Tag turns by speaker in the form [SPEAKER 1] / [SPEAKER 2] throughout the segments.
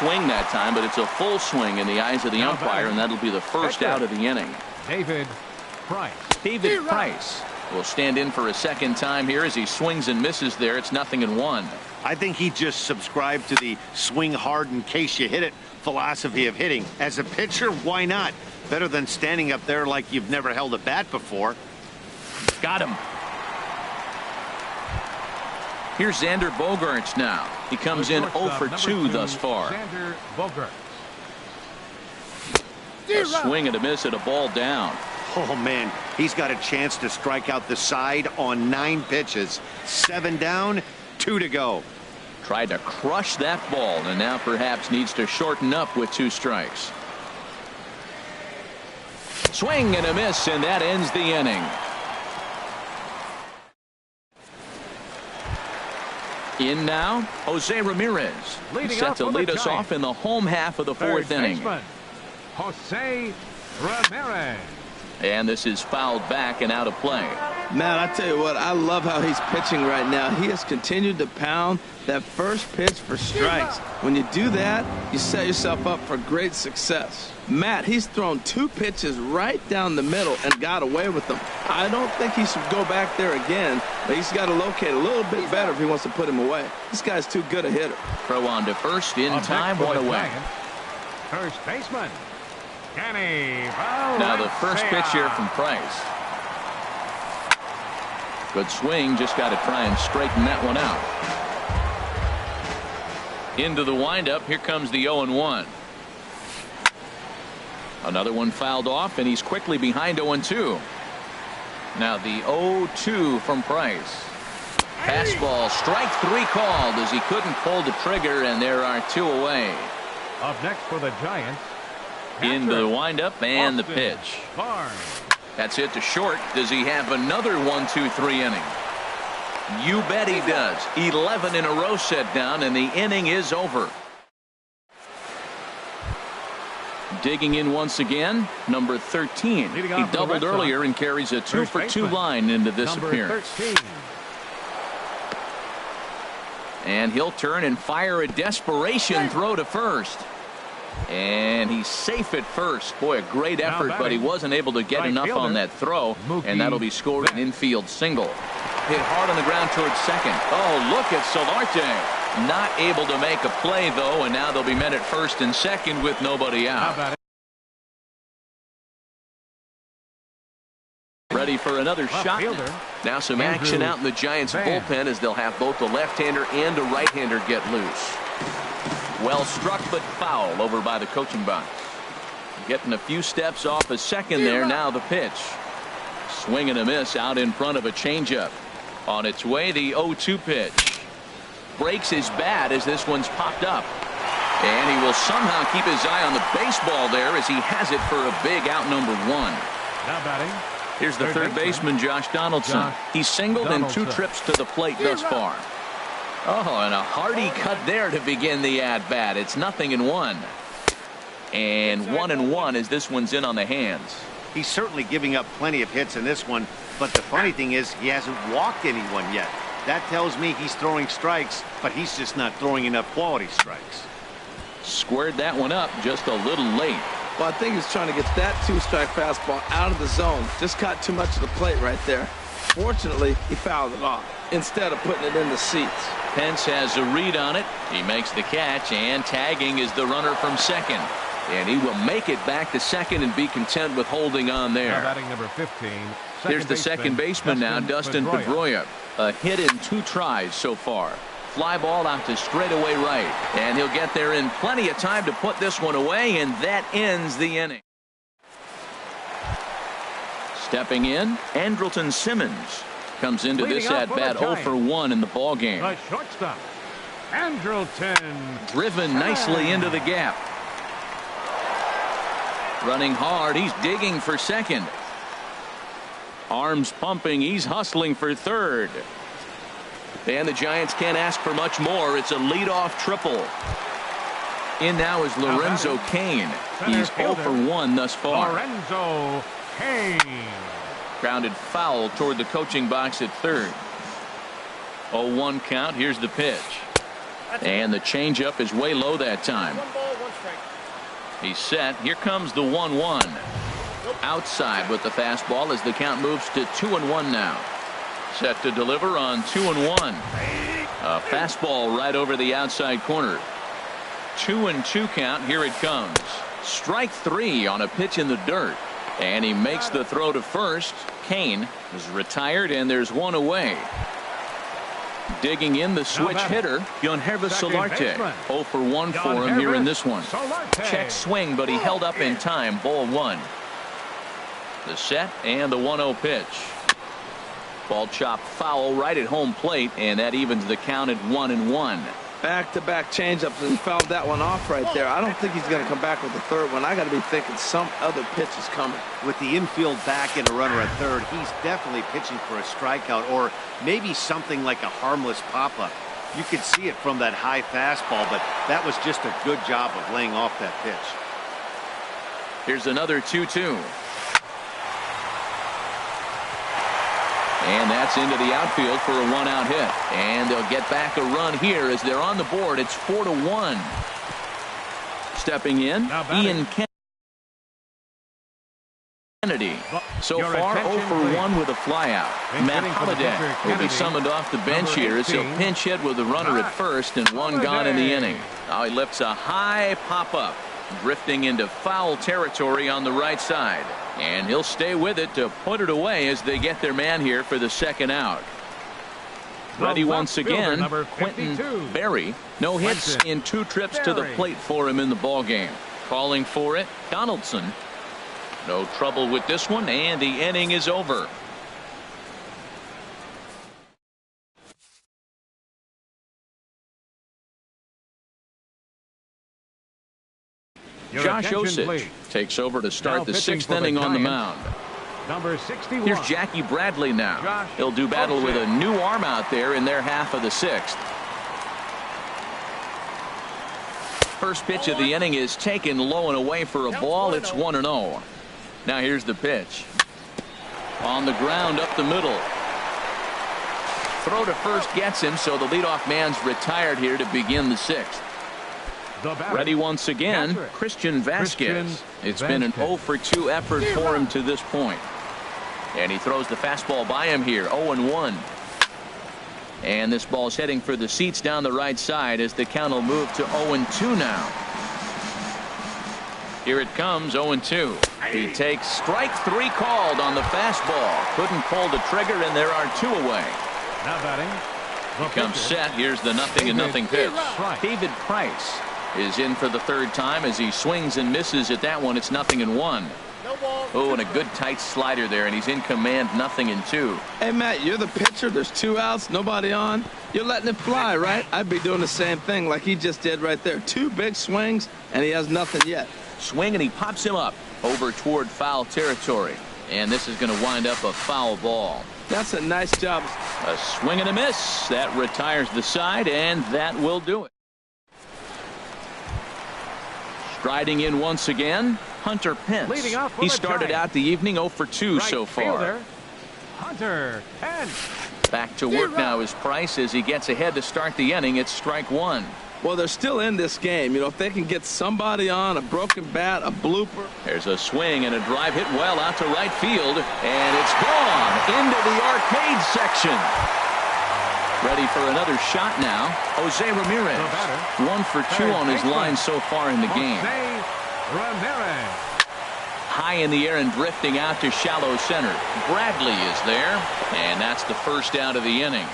[SPEAKER 1] Swing that time, but it's a full swing in the eyes of the umpire, and that'll be the first out of the inning.
[SPEAKER 2] David Price.
[SPEAKER 1] David Price will stand in for a second time here as he swings and misses there. It's 0-1.
[SPEAKER 3] I think he just subscribed to the swing hard in case you hit it philosophy of hitting. As a pitcher, why not? Better than standing up there like you've never held a bat before.
[SPEAKER 1] Got him. Here's Xander Bogaerts now. He comes in 0 for 2 thus far.
[SPEAKER 2] Xander Bogaerts.
[SPEAKER 1] A swing and a miss at a ball down.
[SPEAKER 3] Oh, man, he's got a chance to strike out the side on 9 pitches. 7 down, 2 to go.
[SPEAKER 1] Tried to crush that ball, and now perhaps needs to shorten up with 2 strikes. Swing and a miss, and that ends the inning. In now, Jose Ramirez. He's set to lead us off in the home half of the 4th inning.
[SPEAKER 2] Jose Ramirez.
[SPEAKER 1] And this is fouled back and out of play.
[SPEAKER 4] Man, I tell you what, I love how he's pitching right now. He has continued to pound that first pitch for strikes. When you do that, you set yourself up for great success. Matt, he's thrown 2 pitches right down the middle and got away with them. I don't think he should go back there again, but he's got to locate a little bit better if he wants to put him away. This guy's too good a hitter.
[SPEAKER 1] Throw on to first in time, 1 away.
[SPEAKER 2] First baseman, Kenny.
[SPEAKER 1] Now the first pitch here from Price. Good swing, just got to try and straighten that one out. Into the windup, here comes the 0-1. Another one fouled off, and he's quickly behind 0-2. Now the 0-2 from Price. Fastball, strike 3 called as he couldn't pull the trigger, and there are 2 away.
[SPEAKER 2] Up next for the Giants.
[SPEAKER 1] Into the windup and the pitch. That's it to short. Does he have another 1-2-3 inning? You bet he does. 11 in a row set down, and the inning is over. Digging in once again, number 13. He doubled earlier and carries a 2 for 2 line into this appearance.
[SPEAKER 2] 13.
[SPEAKER 1] And he'll turn and fire a desperation throw to first. And he's safe at first. Boy, a great effort, but he wasn't able to get enough on that throw, and that'll be scored an infield single. Hit hard on the ground towards second. Oh, look at Solarte. Not able to make a play, though, and now they'll be men at first and second with nobody out. Ready for another shot. Now some action out in the Giants bullpen as they'll have both the left-hander and a right-hander get loose. Well struck, but foul over by the coaching box. Getting a few steps off a second there. Now the pitch. Swing and a miss out in front of a changeup. On its way, the 0-2 pitch. Breaks his bat as this one's popped up. And he will somehow keep his eye on the baseball there as he has it for a big out number 1.
[SPEAKER 2] Now batting.
[SPEAKER 1] Here's the third baseman, Josh Donaldson. He's singled in 2 trips to the plate thus far. Oh, and a hearty cut there to begin the at-bat. It's 0-1. And 1-1 as this one's in on the hands.
[SPEAKER 3] He's certainly giving up plenty of hits in this one, but the funny thing is he hasn't walked anyone yet. That tells me he's throwing strikes, but he's just not throwing enough quality strikes.
[SPEAKER 1] Squared that one up just a little late.
[SPEAKER 4] Well, I think he's trying to get that 2-strike fastball out of the zone. Just caught too much of the plate right there. Fortunately, he fouled it off instead of putting it in the seats.
[SPEAKER 1] Pence has a read on it. He makes the catch, and tagging is the runner from second. And he will make it back to second and be content with holding on there.
[SPEAKER 2] Now batting number 15.
[SPEAKER 1] Here's the second baseman now, Dustin Pedroia. A hit in 2 tries so far. Fly ball out to straightaway right. And he'll get there in plenty of time to put this one away, and that ends the inning. Stepping in, Andrelton Simmons comes into this at-bat 0 for 1 in the ballgame.
[SPEAKER 2] The shortstop, Andrelton.
[SPEAKER 1] Driven nicely into the gap. Running hard, he's digging for second. Arms pumping, he's hustling for third. And the Giants can't ask for much more. It's a leadoff triple. In now is Lorenzo Cain. He's 0 for 1 thus far.
[SPEAKER 2] Lorenzo Cain.
[SPEAKER 1] Grounded foul toward the coaching box at third. 0-1 count. Here's the pitch. And the changeup is way low that time. He's set. Here comes the 1-1. Outside with the fastball as the count moves to 2-1 now. Set to deliver on 2-1. A fastball right over the outside corner. 2-2 count. Here it comes. Strike 3 on a pitch in the dirt. And he makes the throw to first. Kane is retired, and there's one away. Digging in the switch hitter, Yonhervis Solarte. 0 for 1 for him here in this one. Check swing, but he held up in time. Ball 1. The set and the 1-0 pitch. Ball chopped foul right at home plate, and that evens the count at 1-1.
[SPEAKER 4] Back-to-back changeups, and he fouled that one off right there. I don't think he's going to come back with the third one. I got to be thinking some other pitch is coming.
[SPEAKER 3] With the infield back and a runner at third, he's definitely pitching for a strikeout or maybe something like a harmless pop-up. You could see it from that high fastball, but that was just a good job of laying off that pitch.
[SPEAKER 1] Here's another 2-2. And that's into the outfield for a 1-out hit. And they'll get back a run here as they're on the board. It's 4-1. Stepping in, Ian Kennedy. So far, 0 for 1 with a flyout. Matt Holliday will be summoned off the bench here as he'll pinch hit with a runner at first and one gone in the inning. Now he lifts a high pop-up, drifting into foul territory on the right side. And he'll stay with it to put it away as they get their man here for the second out. Ready once again, Quentin Berry. No hits in 2 trips to the plate for him in the ballgame. Calling for it, Donaldson. No trouble with this one, and the inning is over. Josh Osich takes over to start the 6th inning on the mound.
[SPEAKER 2] Number 61.
[SPEAKER 1] Here's Jackie Bradley now. He'll do battle with a new arm out there in their half of the 6th. First pitch of the inning is taken low and away for a ball. It's 1-0. Now here's the pitch. On the ground up the middle. Throw to first gets him, so the leadoff man's retired here to begin the 6th. Ready once again, Christian Vasquez. It's been an 0 for 2 effort for him to this point. And he throws the fastball by him here, 0-1. And this ball's heading for the seats down the right side as the count will move to 0-2 now. Here it comes, 0-2. He takes strike 3 called on the fastball. Couldn't pull the trigger, and there are 2 away.
[SPEAKER 2] Now batting.
[SPEAKER 1] He comes set. Here's the 0-0 pitch. David Price is in for the 3rd time as he swings and misses at that one. It's 0-1. Oh, and a good tight slider there, and he's in command, 0-2.
[SPEAKER 4] Hey, Matt, you're the pitcher. There's 2 outs, nobody on. You're letting it fly, right? I'd be doing the same thing like he just did right there. 2 big swings, and he has nothing yet.
[SPEAKER 1] Swing, and he pops him up over toward foul territory. And this is going to wind up a foul ball.
[SPEAKER 4] That's a nice job.
[SPEAKER 1] A swing and a miss. That retires the side, and that will do it. Striding in once again, Hunter Pence. He started out the evening 0 for 2 so far.
[SPEAKER 2] Hunter Pence.
[SPEAKER 1] Back to work now is Price as he gets ahead to start the inning. It's strike 1.
[SPEAKER 4] Well, they're still in this game. You know, if they can get somebody on, a broken bat, a blooper.
[SPEAKER 1] There's a swing and a drive hit well out to right field, and it's gone into the arcade section. Ready for another shot now, Jose Ramirez. 1 for 2 on his line so far in the game. High in the air and drifting out to shallow center. Bradley is there, and that's the first out of the inning.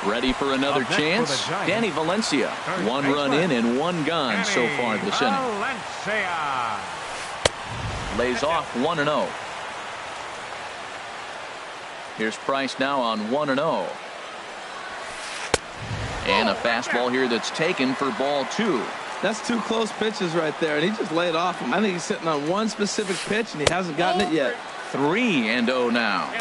[SPEAKER 1] Ready for another chance? Danny Valencia. 1 run in and 1 gone so far this inning. Lays off 1-0. Here's Price now on 1-0. And a fastball here that's taken for ball 2.
[SPEAKER 4] That's 2 close pitches right there, and he just laid off him. I think he's sitting on 1 specific pitch, and he hasn't gotten it yet.
[SPEAKER 1] 3-0 now.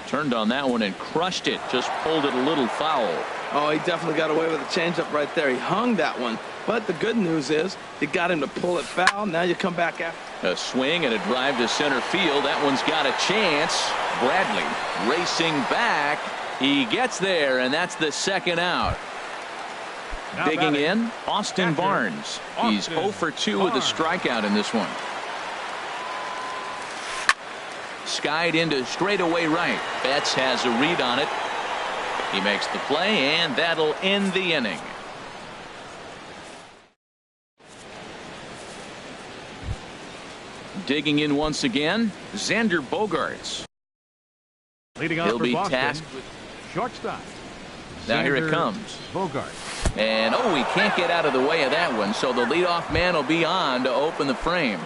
[SPEAKER 1] Turned on that one and crushed it. Just pulled it a little foul.
[SPEAKER 4] Oh, he definitely got away with a changeup right there. He hung that one, But the good news is you got him to pull it foul. Now you come back after.
[SPEAKER 1] A swing and a drive to center field. That one's got a chance. Bradley racing back. He gets there, and that's the second out.
[SPEAKER 2] Now
[SPEAKER 1] Digging
[SPEAKER 2] batting,
[SPEAKER 1] in, Austin
[SPEAKER 2] catcher,
[SPEAKER 1] Barnes. He's
[SPEAKER 2] Austin
[SPEAKER 1] 0 for 2 with a
[SPEAKER 2] Barnes.
[SPEAKER 1] strikeout in this one. Skied into straightaway right. Betts has a read on it. He makes the play, and that'll end the inning. Digging in once again, Xander Bogaerts.
[SPEAKER 2] Leading off
[SPEAKER 1] He'll
[SPEAKER 2] for
[SPEAKER 1] be
[SPEAKER 2] Boston,
[SPEAKER 1] tasked with.
[SPEAKER 2] shortstop.
[SPEAKER 1] Now here it
[SPEAKER 2] Xander
[SPEAKER 1] comes.
[SPEAKER 2] Bogaerts.
[SPEAKER 1] And oh, he can't get out of the way of that one, so the leadoff man will be on to open the frame.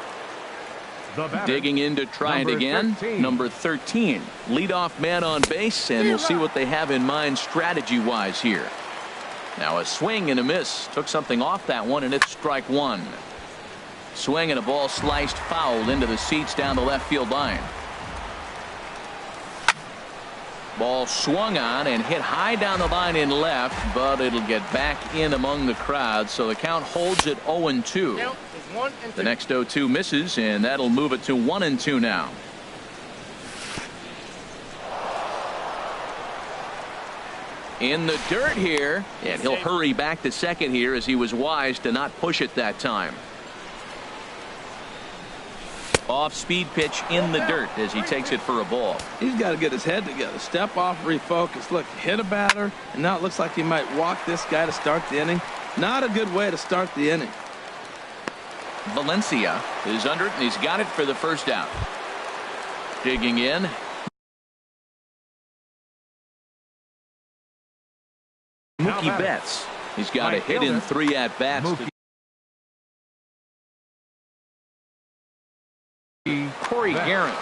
[SPEAKER 2] The batter,
[SPEAKER 1] Digging in to try it
[SPEAKER 2] number
[SPEAKER 1] again.
[SPEAKER 2] 13.
[SPEAKER 1] Number 13. Leadoff man on base, and we'll see what they have in mind strategy-wise here. Now a swing and a miss. Took something off that one, and it's strike one. Swing and a ball sliced foul into the seats down the left field line. Ball swung on and hit high down the line in left, but it'll get back in among the crowd, so the count holds at 0-2. The next 0-2 misses, and that'll move it to 1-2 now. In the dirt here, and he'll hurry back to second here as he was wise to not push it that time. Off-speed pitch in the dirt as he takes it for a ball.
[SPEAKER 4] He's got to get his head together. Step off, refocus. Look, hit a batter, and now it looks like he might walk this guy to start the inning. Not a good way to start the inning.
[SPEAKER 1] Valencia is under it, and he's got it for the first out. Digging in. Mookie Betts. He's got a hit in 3 at-bats. Corey Garrett.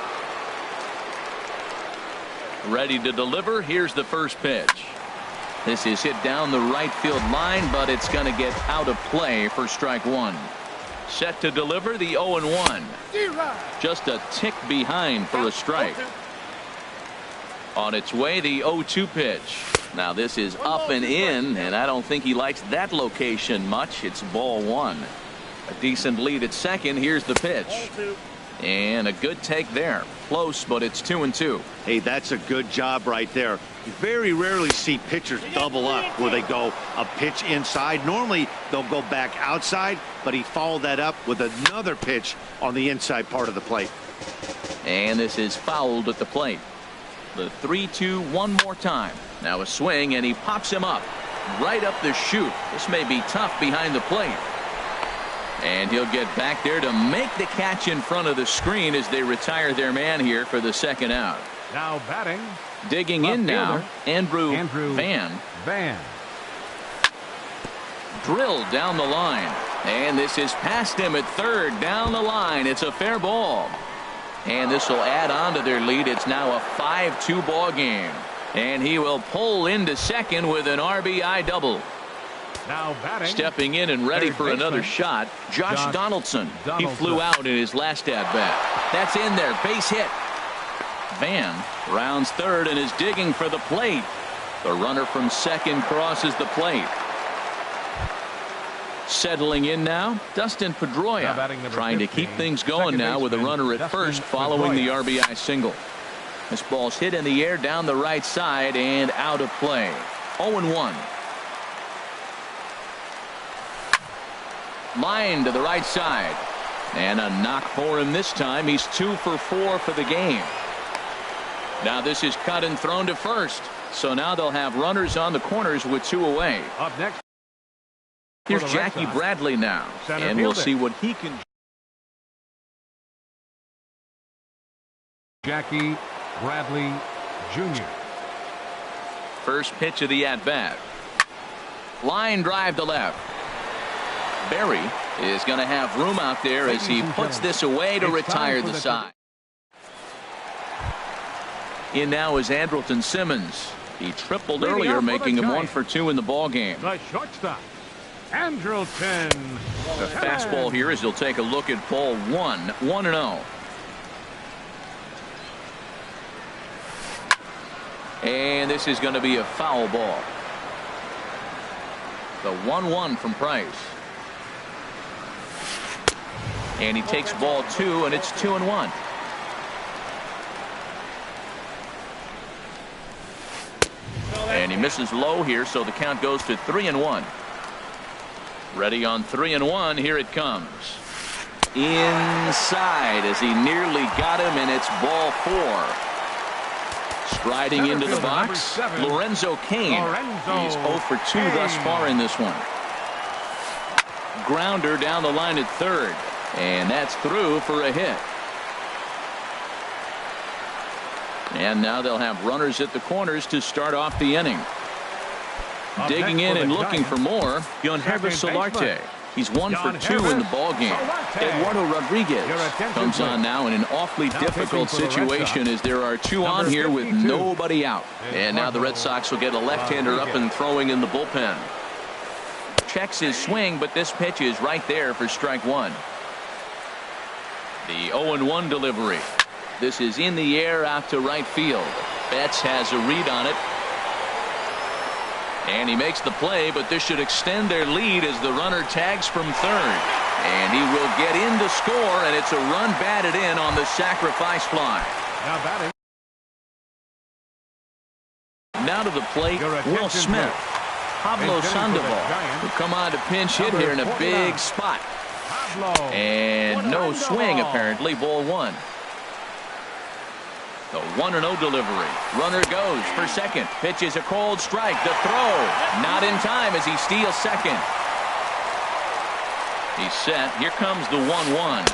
[SPEAKER 1] Ready to deliver. Here's the first pitch. This is hit down the right field line, but it's going to get out of play for strike one. Set to deliver the 0-1. Just a tick behind for a strike. On its way, the 0-2 pitch. Now this is up and in, and I don't think he likes that location much. It's ball one. A decent lead at second. Here's the pitch. And a good take there. Close, but it's 2-2.
[SPEAKER 3] Hey, that's a good job right there. You very rarely see pitchers double up where they go a pitch inside. Normally they'll go back outside, but he followed that up with another pitch on the inside part of the plate.
[SPEAKER 1] And this is fouled at the plate. The 3-2 one more time. Now a swing, and he pops him up right up the chute. This may be tough behind the plate. And he'll get back there to make the catch in front of the screen as they retire their man here for the second out.
[SPEAKER 2] Now batting.
[SPEAKER 1] Digging in now, Andrew Van. Drilled down the line. And this is past him at third down the line. It's a fair ball. And this will add on to their lead. It's now a 5-2 ball game. And he will pull into second with an RBI double.
[SPEAKER 2] Now batting.
[SPEAKER 1] Stepping in and ready for another shot, Josh Donaldson. He flew out in his last at-bat. That's in there. Base hit. Van rounds third and is digging for the plate. The runner from second crosses the plate. Settling in now, Dustin Pedroia, trying to keep things going now with a runner at first following the RBI single. This ball's hit in the air down the right side and out of play. 0-1. Line to the right side. And a knock for him this time. He's 2 for 4 for the game. Now this is cut and thrown to first. So now they'll have runners on the corners with 2 away.
[SPEAKER 2] Up next.
[SPEAKER 1] Here's Jackie Bradley now. And we'll see what he can.
[SPEAKER 2] Jackie Bradley Jr.
[SPEAKER 1] First pitch of the at-bat. Line drive to left. Berry is going to have room out there as he puts this away to retire the side. In now is Andrelton Simmons. He tripled earlier, making him 1 for 2 in the ball game.
[SPEAKER 2] The shortstop, Andrelton.
[SPEAKER 1] The fastball here as he'll take a look at ball 1. 1-0. And this is going to be a foul ball. The 1-1 from Price. And he takes ball 2, and it's 2-1. And he misses low here, so the count goes to 3-1. Ready on 3-1. Here it comes. Inside as he nearly got him, and it's ball 4. Striding into the box, Lorenzo Cain. He's 0 for 2 thus far in this one. Grounder down the line at third, and that's through for a hit. And now they'll have runners at the corners to start off the inning. Digging in and looking for more, Eunsu Solarte. He's 1 for 2 in the ball game. Eduardo Rodriguez comes on now in an awfully difficult situation as there are 2 on here with nobody out. And now the Red Sox will get a left-hander up and throwing in the bullpen. Checks his swing, but this pitch is right there for strike 1. The 0-1 delivery. This is in the air out to right field. Betts has a read on it. And he makes the play, but this should extend their lead as the runner tags from third. And he will get in to score, and it's a run batted in on the sacrifice fly.
[SPEAKER 2] Now batting.
[SPEAKER 1] Now to the plate, Will Smith. Pablo Sandoval will come on to pinch hit here in a big spot. And no swing, apparently, ball 1. The 1-0 delivery. Runner goes for second. Pitch is a cold strike. The throw. Not in time as he steals second. He's set. Here comes the 1-1.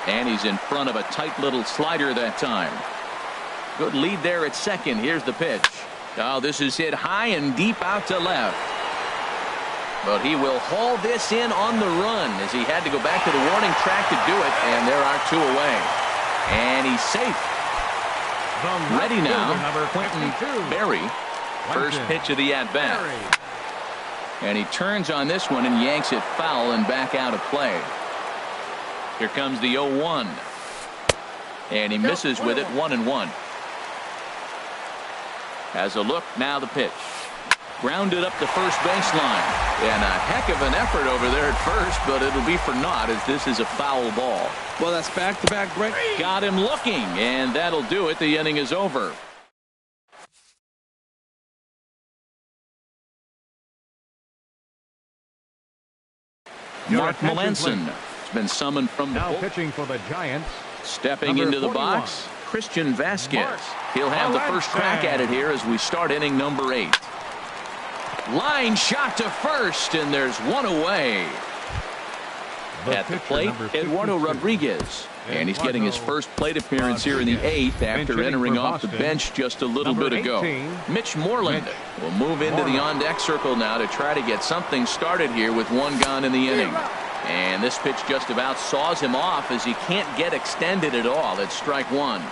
[SPEAKER 1] And he's in front of a tight little slider that time. Good lead there at second. Here's the pitch. Oh, this is hit high and deep out to left. But he will haul this in on the run as he had to go back to the warning track to do it. And there are 2 away. And he's safe. Ready now, Quentin Berry. First pitch of the at-bat. And he turns on this one and yanks it foul and back out of play. Here comes the 0-1. And he misses with it, 1-1. As a look, now the pitch. Grounded up the first baseline. And a heck of an effort over there at first, but it'll be for naught as this is a foul ball.
[SPEAKER 4] Well, that's back-to-back break.
[SPEAKER 1] Got him looking, and that'll do it. The inning is over. Mark Melanson has been summoned from the
[SPEAKER 2] Now
[SPEAKER 1] bullpen.
[SPEAKER 2] pitching for the Giants.
[SPEAKER 1] Stepping
[SPEAKER 2] Number
[SPEAKER 1] into the
[SPEAKER 2] 41.
[SPEAKER 1] box, Christian Vasquez.
[SPEAKER 2] Mark
[SPEAKER 1] He'll have the first crack at it here as we start inning number 8. Line shot to first, and there's 1 away. At the plate, Eduardo Rodriguez. And he's getting his first plate appearance here in the 8th after entering off the bench just a little bit ago. Mitch Moreland will move into the on-deck circle now to try to get something started here with 1 gone in the inning. And this pitch just about saws him off as he can't get extended at all. It's strike 1.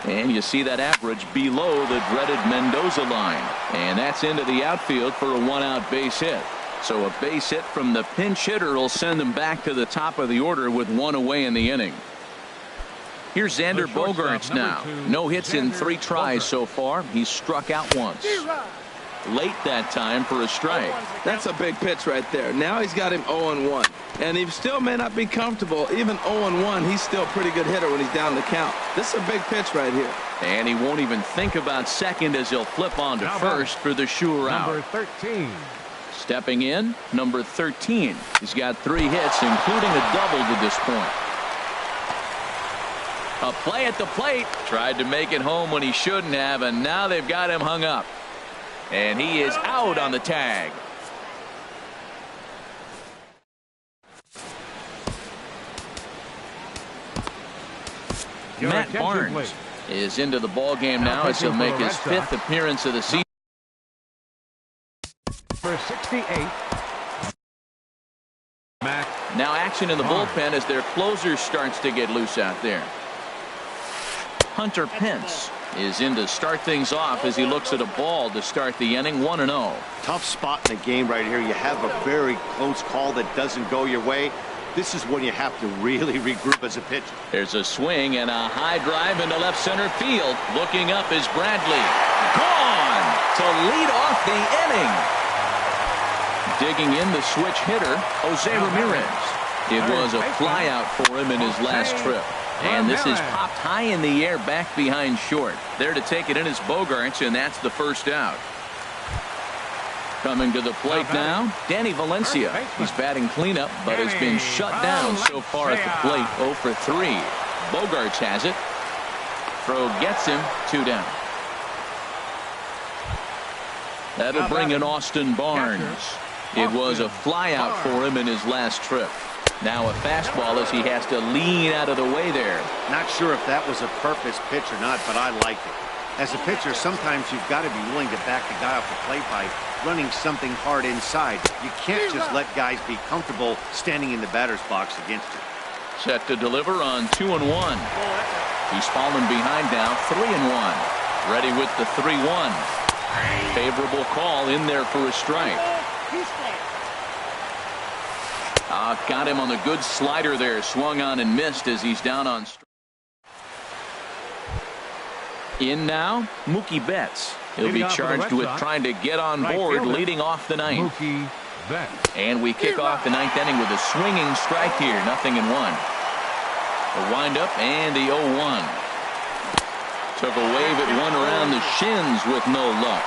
[SPEAKER 1] And you see that average below the dreaded Mendoza line. And that's into the outfield for a 1-out base hit. So a base hit from the pinch hitter will send them back to the top of the order with 1 away in the inning. Here's Xander Bogaerts now. No hits in 3 tries so far. He's struck out once. Late that time for a strike.
[SPEAKER 4] That's a big pitch right there. Now he's got him 0-1. And he still may not be comfortable. Even 0-1, he's still a pretty good hitter when he's down the count. This is a big pitch right here.
[SPEAKER 1] And he won't even think about second as he'll flip on to first for the sure out.
[SPEAKER 2] Number 13.
[SPEAKER 1] Stepping in, number 13. He's got 3 hits, including a double to this point. A play at the plate. Tried to make it home when he shouldn't have, and now they've got him hung up. And he is out on the tag. Matt Barnes is into the ball game now as he'll make his 5th appearance of the season.
[SPEAKER 2] For 68.
[SPEAKER 1] Now action in the bullpen as their closer starts to get loose out there. Hunter Pence is in to start things off as he looks at a ball to start the inning. 1-0.
[SPEAKER 3] Tough spot in the game right here. You have a very close call that doesn't go your way. This is when you have to really regroup as a pitcher.
[SPEAKER 1] There's a swing and a high drive into left center field. Looking up is Bradley. Gone to lead off the inning. Digging in the switch hitter, Jose Ramirez. It was a flyout for him in his last trip. And this is popped high in the air back behind short. There to take it in is Bogarts, and that's the first out. Coming to the plate now, Danny Valencia. He's batting cleanup, but has been shut down so far at the plate. 0 for 3. Bogarts has it. Throw gets him. 2 down. That'll bring in Austin Barnes. It was a flyout for him in his last trip. Now a fastball as he has to lean out of the way there.
[SPEAKER 3] Not sure if that was a purpose pitch or not, but I like it. As a pitcher, sometimes you've got to be willing to back the guy off the plate by running something hard inside. You can't just let guys be comfortable standing in the batter's box against you.
[SPEAKER 1] Set to deliver on 2-1. He's fallen behind now, 3-1. Ready with the 3-1. Favorable call in there for a strike. Got him on the good slider there. Swung on and missed as he's down on strike. In now, Mookie Betts. He'll be charged with trying to get on board leading off the ninth.
[SPEAKER 2] Mookie Betts.
[SPEAKER 1] And we kick off the ninth inning with a swinging strike here. 0-1. The windup and the 0-1. Took a wave at one around the shins with no luck.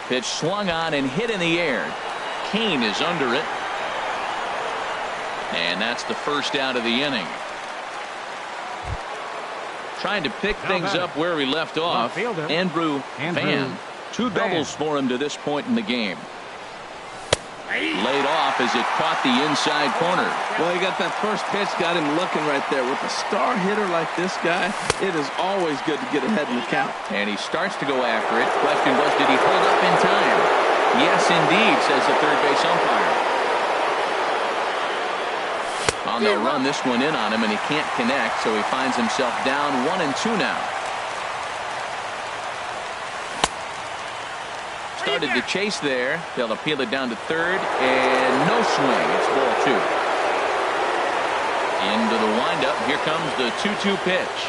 [SPEAKER 1] Pitch swung on and hit in the air. Kane is under it. And that's the first out of the inning. Trying to pick things up where we left off. Andrew Van. 2 doubles for him to this point in the game. Laid off as it caught the inside corner.
[SPEAKER 4] Well, he got that first pitch, got him looking right there. With a star hitter like this guy, it is always good to get ahead in the count.
[SPEAKER 1] And he starts to go after it. Question was, did he hold up in time? Yes, indeed, says the third base umpire. On the run, this one in on him, and he can't connect, so he finds himself down 1-2 now. Started to chase there. They'll appeal it down to third, and no swing. It's ball 2. Into the windup. Here comes the 2-2 pitch.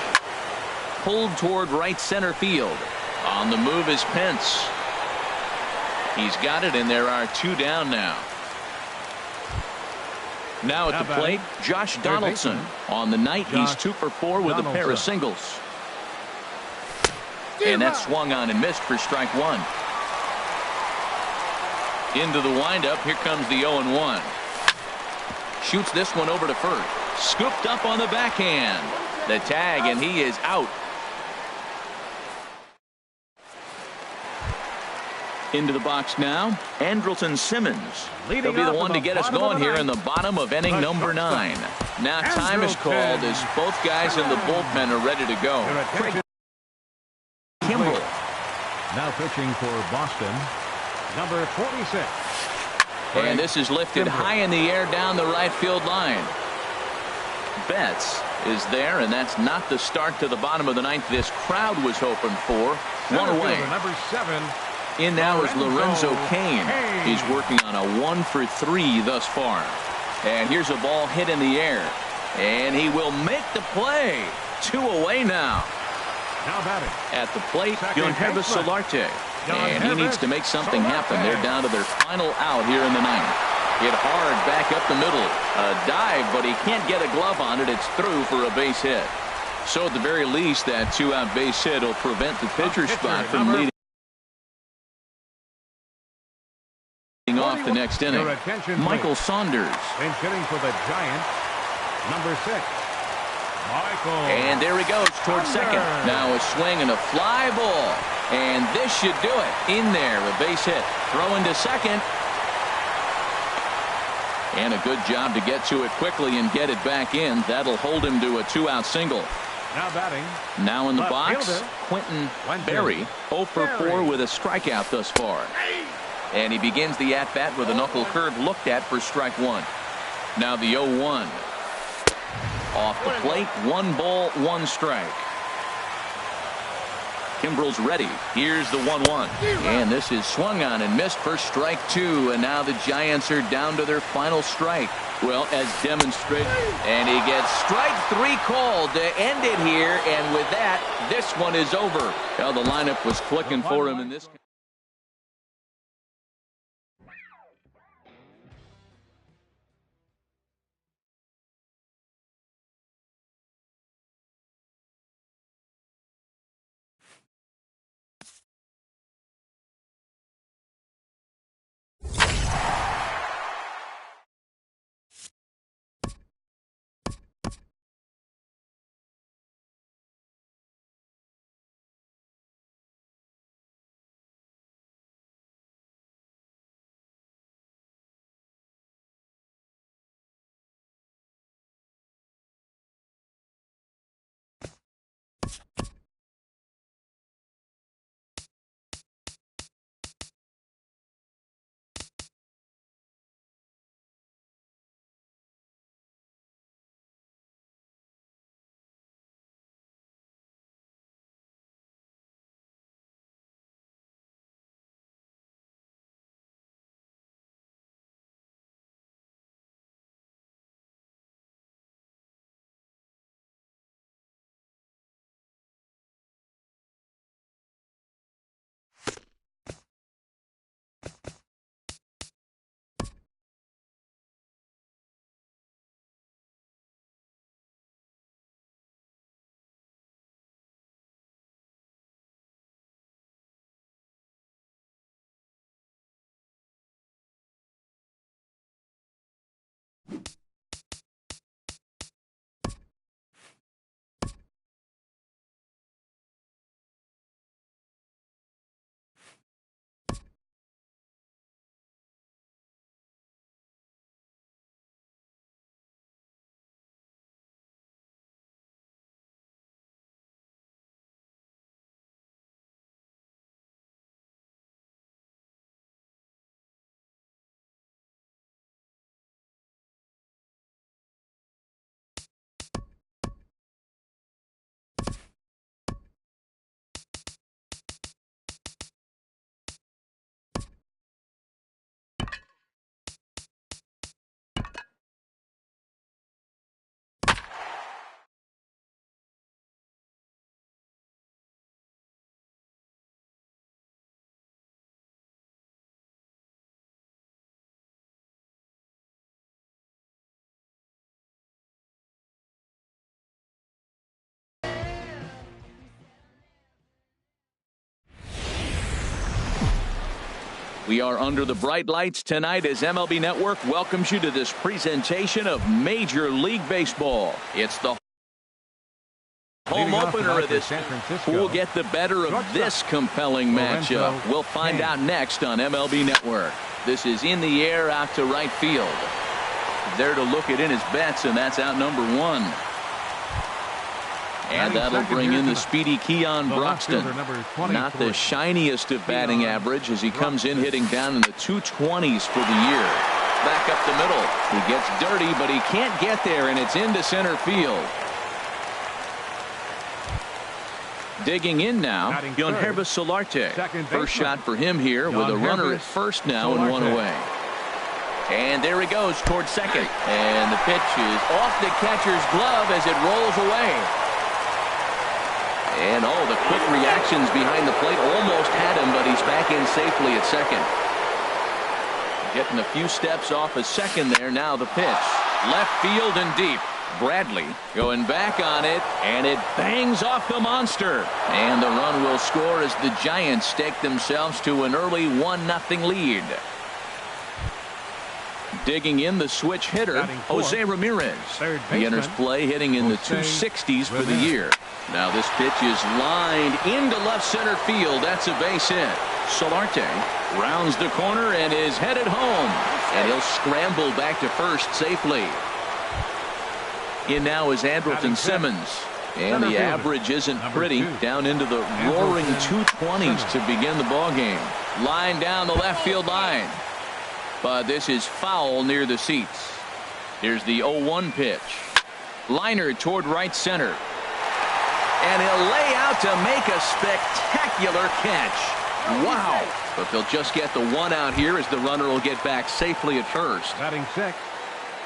[SPEAKER 1] Pulled toward right center field. On the move is Pence. He's got it, and there are 2 down now. Now at the plate, Josh Donaldson. On the night, he's 2 for 4 with a pair of singles. And that swung on and missed for strike 1. Into the windup. Here comes the 0-1. Shoots this one over to first. Scooped up on the backhand. The tag, and he is out. Into the box now, Andrelton Simmons. He'll be the one to get us going here in the bottom of inning number 9. Now time is called as both guys in the bullpen are ready to go. Kimbrel.
[SPEAKER 2] Now pitching for Boston, number 46.
[SPEAKER 1] And this is lifted high in the air down the right field line. Betts is there, and that's not the start to the bottom of the ninth this crowd was hoping for. One away.
[SPEAKER 2] Number 7.
[SPEAKER 1] In now is Lorenzo Cain. He's working on a 1 for 3 thus far. And here's a ball hit in the air. And he will make the play. 2 away now.
[SPEAKER 2] Now batting.
[SPEAKER 1] At the plate, Yonhervis Solarte. And he needs to make something happen. They're down to their final out here in the ninth. Hit hard back up the middle. A dive, but he can't get a glove on it. It's through for a base hit. So at the very least, that 2-out base hit will prevent the pitcher spot from leading off the next inning. Michael Saunders.
[SPEAKER 2] Pinch hitting for the Giants, number 6. Michael.
[SPEAKER 1] And there he goes towards second. Now a swing and a fly ball. And this should do it. In there, a base hit. Throw into second. And a good job to get to it quickly and get it back in. That'll hold him to a 2-out single.
[SPEAKER 2] Now batting.
[SPEAKER 1] Now in the box, Quentin Berry. 0 for 4 with a strikeout thus far. And he begins the at-bat with a knuckle curve looked at for strike 1. Now the 0-1. Off the plate, 1 ball, 1 strike. Kimbrel's ready. Here's the 1-1. And this is swung on and missed for strike 2. And now the Giants are down to their final strike. Well, as demonstrated. And he gets strike 3 called to end it here. And with that, this one is over. Well, the lineup was clicking for him in this. We are under the bright lights tonight as MLB Network welcomes you to this presentation of Major League Baseball. It's the home opener of this. Who will get the better of this compelling matchup? We'll find out next on MLB Network. This is in the air out to right field. There to look it in his bets, and that's out number 1. And that'll bring in the speedy Keon Broxton. Not the shiniest of batting average as he comes in hitting down in the 220s for the year. Back up the middle. He gets dirty, but he can't get there, and it's into center field. Digging in now, Eunsu Solarte. First shot for him here with a runner at first now and 1 away. And there he goes towards second. And the pitch is off the catcher's glove as it rolls away. And oh, the quick reactions behind the plate almost had him, but he's back in safely at second. Getting a few steps off of second there. Now the pitch. Left field and deep. Bradley going back on it, and it bangs off the monster. And the run will score as the Giants stake themselves to an early 1-0 lead. Digging in the switch hitter, Jose Ramirez. He enters play hitting in the 260s for the year. Now this pitch is lined into left center field. That's a base hit. Solarte rounds the corner and is headed home. And he'll scramble back to first safely. In now is Andrelton Simmons. And the average isn't pretty. Down into the roaring 220s to begin the ball game. Line down the left field line. But this is foul near the seats. Here's the 0-1 pitch. Liner toward right center. And he'll lay out to make a spectacular catch. Wow. But they'll just get the 1 out here as the runner will get back safely at first.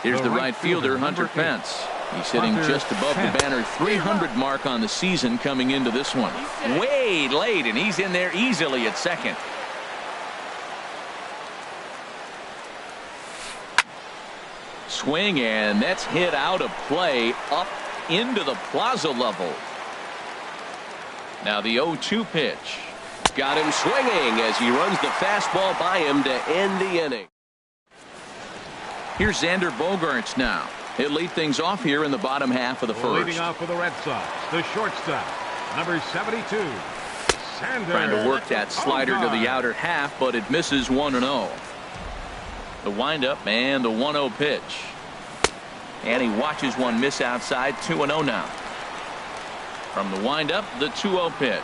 [SPEAKER 1] Here's the right fielder, Hunter Pence. He's hitting just above the banner 300 mark on the season coming into this one. Way late, and he's in there easily at second. Swing, and that's hit out of play up into the plaza level. Now the 0-2 pitch. Got him swinging as he runs the fastball by him to end the inning. Here's Xander Bogaerts now. He'll lead things off here in the bottom half of the first.
[SPEAKER 2] Leading off for the Red Sox, the shortstop, number 72, Xander.
[SPEAKER 1] Trying to work that slider to the outer half, but it misses 1-0. The windup and the 1-0 pitch. And he watches one miss outside. 2-0 now. From the windup, the 2-0 pitch.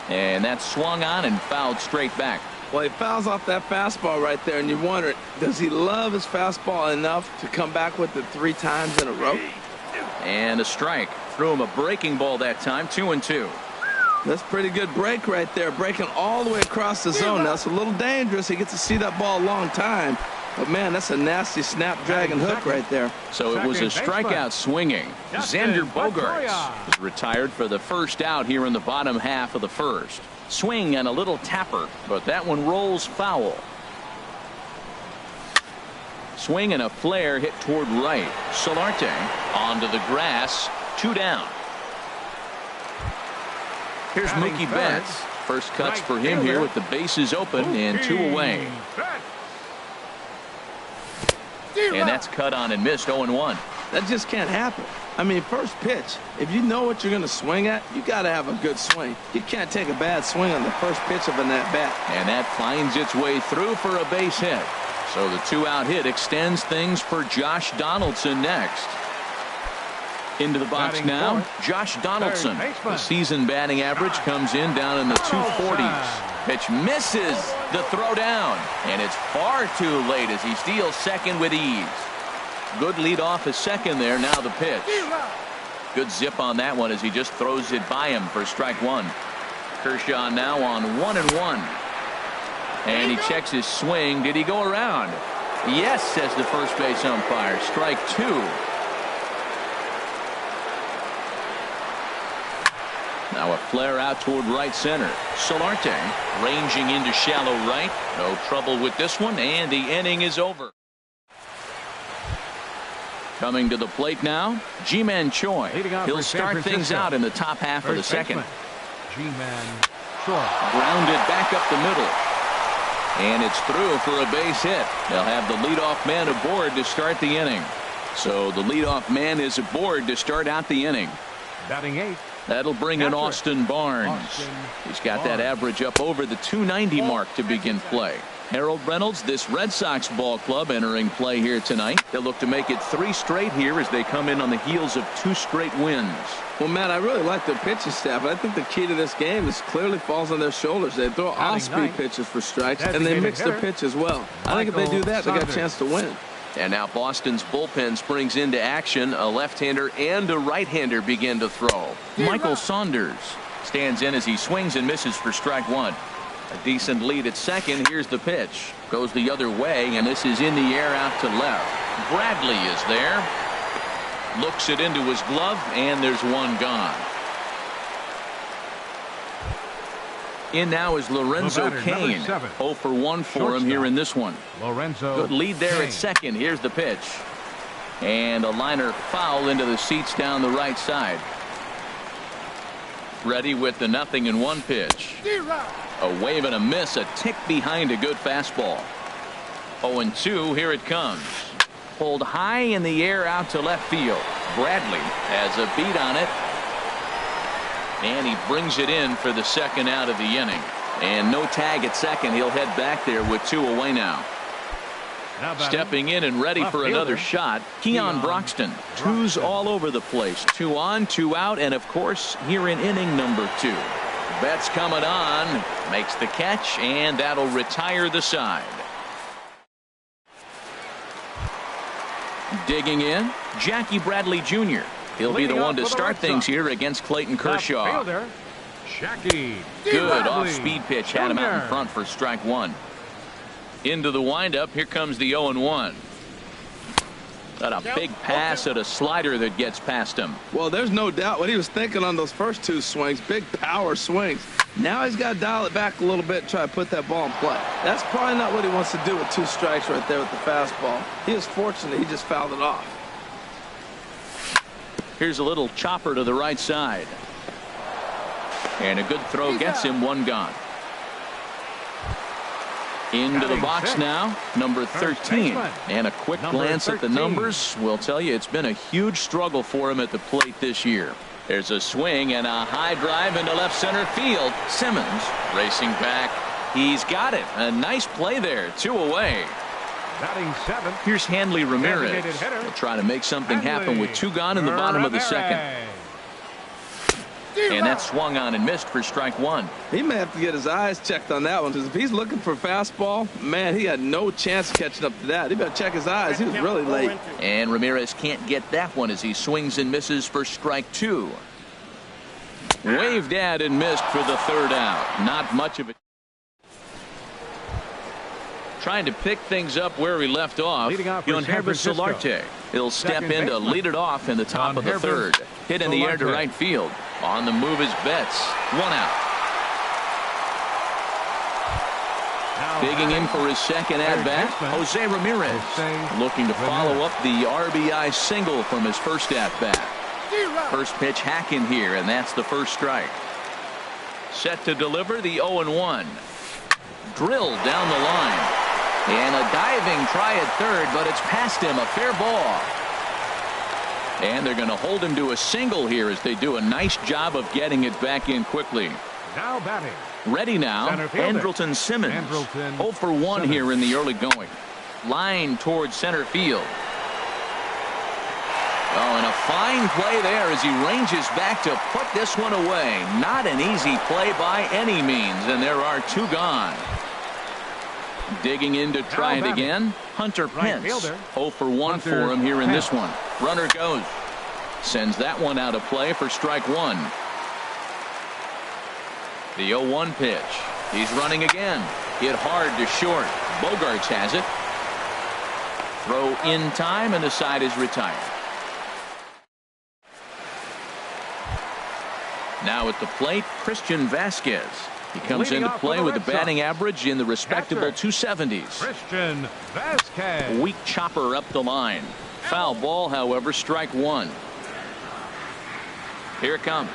[SPEAKER 1] And that's swung on and fouled straight back.
[SPEAKER 4] Well, he fouls off that fastball right there, and you wonder, does he love his fastball enough to come back with it 3 times in a row?
[SPEAKER 1] And a strike. Threw him a breaking ball that time. 2-2.
[SPEAKER 4] That's pretty good break right there, breaking all the way across the zone. Now, it's a little dangerous. He gets to see that ball a long time. But, man, that's a nasty snap-dragon hook right there.
[SPEAKER 1] So it was a strikeout swinging. Xander Bogaerts is retired for the first out here in the bottom half of the first. Swing and a little tapper, but that one rolls foul. Swing and a flare hit toward right. Solarte onto the grass. 2 down. Here's Mookie Betts. First cuts for him here with the bases open and 2 away. And that's cut on and missed. 0-1.
[SPEAKER 4] That just can't happen. I mean, first pitch, if you know what you're going to swing at, you got to have a good swing. You can't take a bad swing on the first pitch of an at-bat.
[SPEAKER 1] And that finds its way through for a base hit. So the 2-out hit extends things for Josh Donaldson next. Into the box now, Josh Donaldson. The season batting average comes in down in the 240s. Pitch misses the throw down, and it's far too late as he steals second with ease. Good lead off his second there. Now the pitch. Good zip on that one as he just throws it by him for strike 1. Kershaw now on 1-1. And he checks his swing. Did he go around? Yes, says the first base umpire. Strike 2. Now a flare out toward right center. Solarte ranging into shallow right. No trouble with this one, and the inning is over. Coming to the plate now, Ji-Man Choi. He'll start things out in the top half of the second.
[SPEAKER 2] Ji-Man short.
[SPEAKER 1] Grounded back up the middle. And it's through for a base hit. They'll have the leadoff man aboard to start the inning. So the leadoff man is aboard to start out the inning.
[SPEAKER 2] Batting 8th.
[SPEAKER 1] That'll bring in Austin Barnes. He's got that average up over the 290 mark to begin play. Harold Reynolds, this Red Sox ball club entering play here tonight. They'll look to make it 3 straight here as they come in on the heels of 2 straight wins.
[SPEAKER 4] Well, Matt, I really like their pitching staff, but I think the key to this game is clearly falls on their shoulders. They throw off-speed pitches for strikes, and they mix their pitch as well. I think if they do that, they got a chance to win.
[SPEAKER 1] And now Boston's bullpen springs into action. A left-hander and a right-hander begin to throw. Michael Saunders stands in as he swings and misses for strike 1. A decent lead at second. Here's the pitch. Goes the other way, and this is in the air out to left. Bradley is there. Looks it into his glove, and there's one gone. In now is Lorenzo Cain. 0 for 1 for him here in this one. Good lead there at second. Here's the pitch. And a liner foul into the seats down the right side. Ready with the 0-1 pitch. A wave and a miss. A tick behind a good fastball. 0-2. Here it comes. Pulled high in the air out to left field. Bradley has a beat on it. And he brings it in for the second out of the inning. And no tag at second. He'll head back there with 2 away now. Stepping in and ready for another shot, Keon Broxton. 2s all over the place. 2 on, 2 out, and of course here in inning number 2. Betts coming on, makes the catch, and that'll retire the side. Digging in, Jackie Bradley Jr. He'll be the one to start things here against Clayton Kershaw. Good off-speed pitch, had him out in front for strike 1. Into the windup, here comes the 0-1. Got a big pass at a slider that gets past him.
[SPEAKER 4] Well, there's no doubt what he was thinking on those first 2 swings. Big power swings. Now he's got to dial it back a little bit and try to put that ball in play. That's probably not what he wants to do with 2 strikes right there with the fastball. He was fortunate he just fouled it off.
[SPEAKER 1] Here's a little chopper to the right side. And a good throw gets him 1 gone. Into the box now, number 13. And a quick glance at the numbers will tell you it's been a huge struggle for him at the plate this year. There's a swing and a high drive into left center field. Simmons racing back. He's got it. A nice play there. 2 away.
[SPEAKER 2] Batting 7.
[SPEAKER 1] Here's Hanley Ramirez. He'll try to make something happen with 2 gone in the bottom of the second. And that swung on and missed for strike 1.
[SPEAKER 4] He may have to get his eyes checked on that one, because if he's looking for fastball, man, he had no chance of catching up to that. He better check his eyes. He was really late.
[SPEAKER 1] And Ramirez can't get that one as he swings and misses for strike 2. Waved at and missed for the 3rd out. Not much of it. Trying to pick things up where he left off. Yonhervis Solarte. He'll step in to lead it off in the top of the 3rd. Hit in the air to right field. On the move is Betts. 1 out. Digging in for his second at-bat, Jose Ramirez. Looking to follow up the RBI single from his first at-bat. First pitch hacking here, and that's the first strike. Set to deliver the 0-1. Drilled down the line. And a diving try at third, but it's past him. A fair ball. And they're going to hold him to a single here as they do a nice job of getting it back in quickly.
[SPEAKER 2] Now batting.
[SPEAKER 1] Ready now, Andrelton Simmons. 0 for 1 here in the early going. Line towards center field. Oh, and a fine play there as he ranges back to put this one away. Not an easy play by any means, and there are 2 gone. Digging in to try it again, Hunter Pence. 0 for 1 for him here in this one. Runner goes. Sends that one out of play for strike 1. The 0-1 pitch. He's running again. Hit hard to short. Bogarts has it. Throw in time, and the side is retired. Now at the plate, Christian Vasquez. He comes into play with a batting average in the respectable 270s.
[SPEAKER 2] Christian Vasquez.
[SPEAKER 1] Weak chopper up the line. Foul ball, however, strike 1. Here it comes.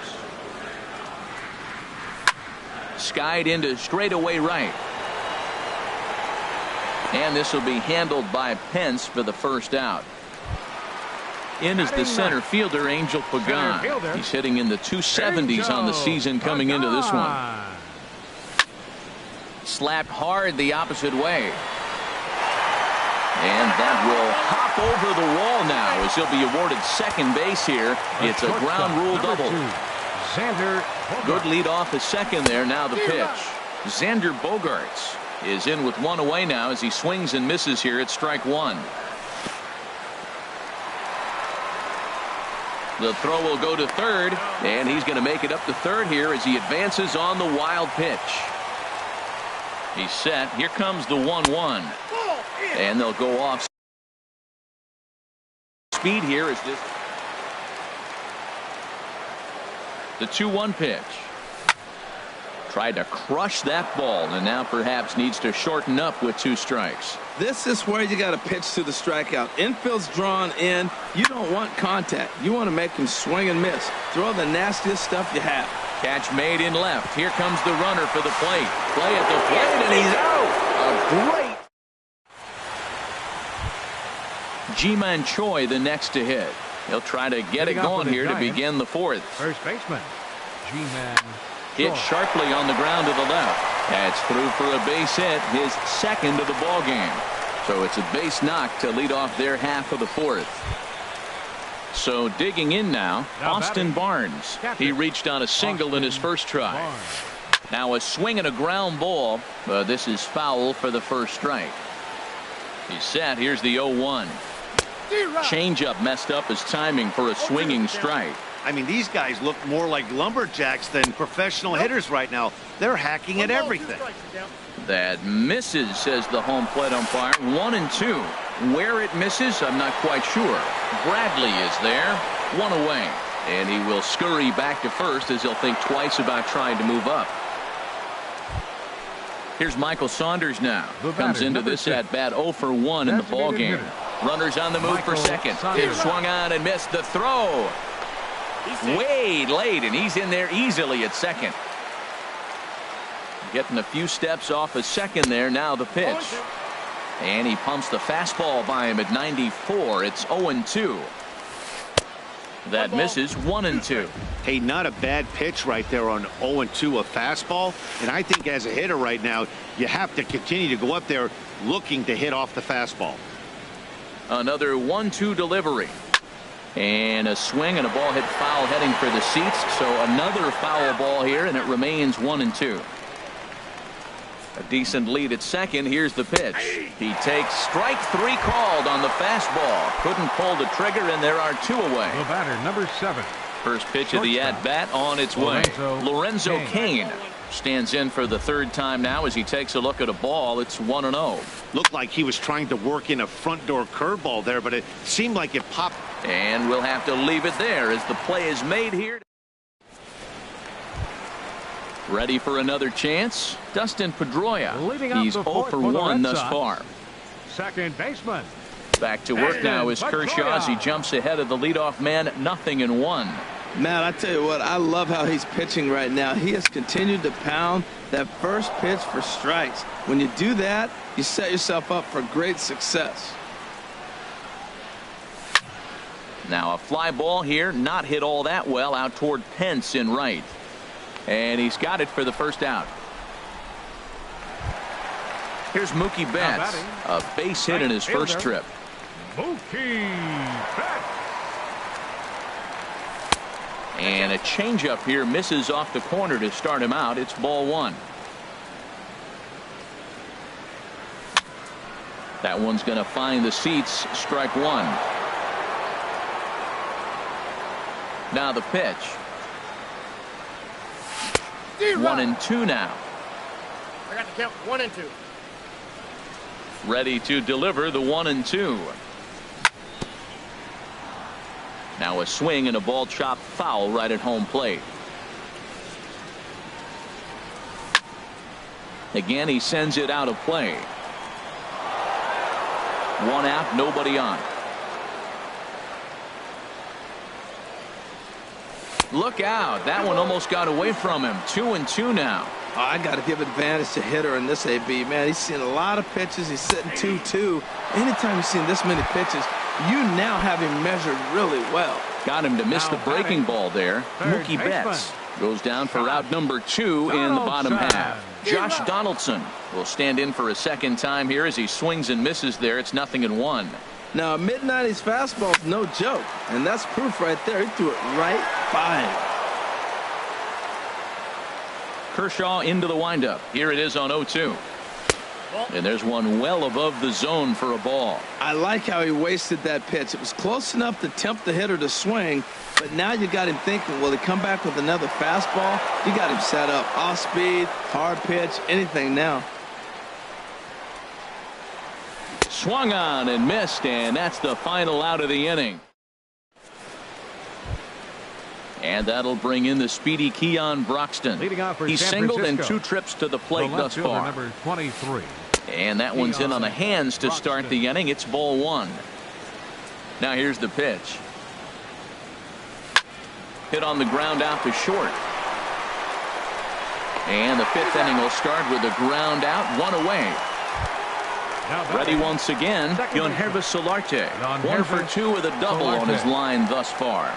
[SPEAKER 1] skied into straightaway right. And this will be handled by Pence for the first out. In is the center fielder, Angel Pagan. He's hitting in the 270s on the season coming into this one. Slapped hard the opposite way. And that will hop over the wall now as he'll be awarded second base here. It's a ground rule double. Good lead off at second there. Now the pitch. Xander Bogaerts is in with one away now as he swings and misses here at strike one. The throw will go to third, and he's going to make it up to third here as he advances on the wild pitch. He's set. Here comes the 1-1. And they'll go off speed here as this. The 2-1 pitch. Tried to crush that ball and now perhaps needs to shorten up with 2 strikes.
[SPEAKER 4] This is where you got to pitch to the strikeout. Infield's drawn in. You don't want contact. You want to make him swing and miss. Throw the nastiest stuff you have.
[SPEAKER 1] Catch made in left. Here comes the runner for the plate. Play at the plate, and he's out. A great. Ji-Man Choi the next to hit. He'll try to get it going here to begin the fourth.
[SPEAKER 2] First baseman, Ji-Man Choi.
[SPEAKER 1] Hit sharply on the ground to the left. That's through for a base hit, his second of the ball game. So it's a base knock to lead off their half of the fourth. So digging in now, Austin Barnes. He reached on a single in his first try. Now a swing and a ground ball, but this is foul for the first strike. He's set. Here's the 0-1. Changeup messed up his timing for a swinging strike.
[SPEAKER 3] I mean, these guys look more like lumberjacks than professional hitters right now. They're hacking at everything.
[SPEAKER 1] That misses, says the home plate umpire. 1-2. Where it misses, I'm not quite sure. Bradley is there. One away. And he will scurry back to first as he'll think twice about trying to move up. Here's Michael Saunders now. Comes into this at-bat 0 for 1 in the ball game. Runners on the move for second. It swung on and missed the throw. Way late, and he's in there easily at second. Getting a few steps off of second there. Now the pitch. And he pumps the fastball by him at 94. It's 0-2. That misses. 1-2.
[SPEAKER 3] Hey, not a bad pitch right there on 0-2, a fastball. And I think as a hitter right now, you have to continue to go up there looking to hit off the fastball.
[SPEAKER 1] Another 1-2 delivery. And a swing and a ball hit foul heading for the seats. So another foul ball here, and it remains 1-2. A decent lead at second. Here's the pitch. He takes strike 3 called on the fastball. Couldn't pull the trigger, and there are 2 away.
[SPEAKER 2] The batter, number 7.
[SPEAKER 1] First pitch of the at-bat on its way. Lorenzo Cain stands in for the third time now as he takes a look at a ball. It's 1-0.
[SPEAKER 3] Looked like he was trying to work in a front door curveball there, but it seemed like it popped.
[SPEAKER 1] And we'll have to leave it there as the play is made here. Ready for another chance? Dustin Pedroia. He's 0 for 1 thus far.
[SPEAKER 2] Second baseman.
[SPEAKER 1] Back to work now is Kershaw as he jumps ahead of the leadoff man. 0-1.
[SPEAKER 4] Matt, I tell you what, I love how he's pitching right now. He has continued to pound that first pitch for strikes. When you do that, you set yourself up for great success.
[SPEAKER 1] Now a fly ball here, not hit all that well out toward Pence in right. And he's got it for the first out. Here's Mookie Betts, a base hit in his first trip.
[SPEAKER 2] Mookie Betts.
[SPEAKER 1] And a changeup here misses off the corner to start him out. It's ball 1. That one's going to find the seats. Strike 1. Now the pitch. 1-2 now.
[SPEAKER 5] I got to count 1-2.
[SPEAKER 1] Ready to deliver the 1-2. Now a swing and a ball chopped foul right at home plate. Again, he sends it out of play. 1 out, nobody on. Look out. That one almost got away from him. 2-2 now.
[SPEAKER 4] Oh, I got to give advantage to hitter in this AB. Man, he's seen a lot of pitches. He's sitting 2-2. Anytime you've seen this many pitches, you now have him measured really well.
[SPEAKER 1] Got him to miss the breaking ball there. Mookie Betts goes down for route number 2 in the bottom half. Josh Donaldson will stand in for a second time here as he swings and misses there. It's 0-1.
[SPEAKER 4] Now, a mid-90s fastball is no joke, and that's proof right there. He threw it right by him.
[SPEAKER 1] Kershaw into the windup. Here it is on 0-2. And there's one well above the zone for a ball.
[SPEAKER 4] I like how he wasted that pitch. It was close enough to tempt the hitter to swing, but now you got him thinking, will he come back with another fastball? You got him set up. Off speed, hard pitch, anything now.
[SPEAKER 1] Swung on and missed, and that's the final out of the inning. And that'll bring in the speedy Keon Broxton. He's singled in 2 trips to the plate thus far.
[SPEAKER 2] Number 23.
[SPEAKER 1] And that one's in on the hands to start the inning. It's ball 1. Now here's the pitch. Hit on the ground out to short. And the 5th inning will start with a ground out, 1 away. Ready once again, Yonhervis Solarte. 1 for 2 with a double on his line thus far.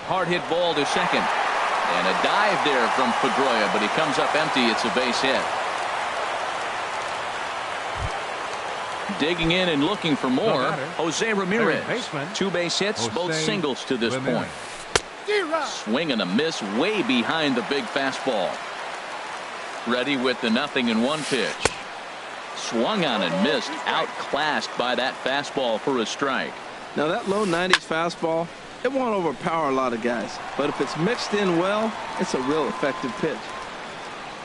[SPEAKER 1] Hard hit ball to second. And a dive there from Pedroia, but he comes up empty. It's a base hit. Digging in and looking for more, Jose Ramirez. 2 base hits, both singles to this point. Swing and a miss way behind the big fastball. Ready with the 0-1 pitch. Swung on and missed, outclassed by that fastball for a strike.
[SPEAKER 4] Now that low 90s fastball, it won't overpower a lot of guys, but if it's mixed in well, it's a real effective pitch.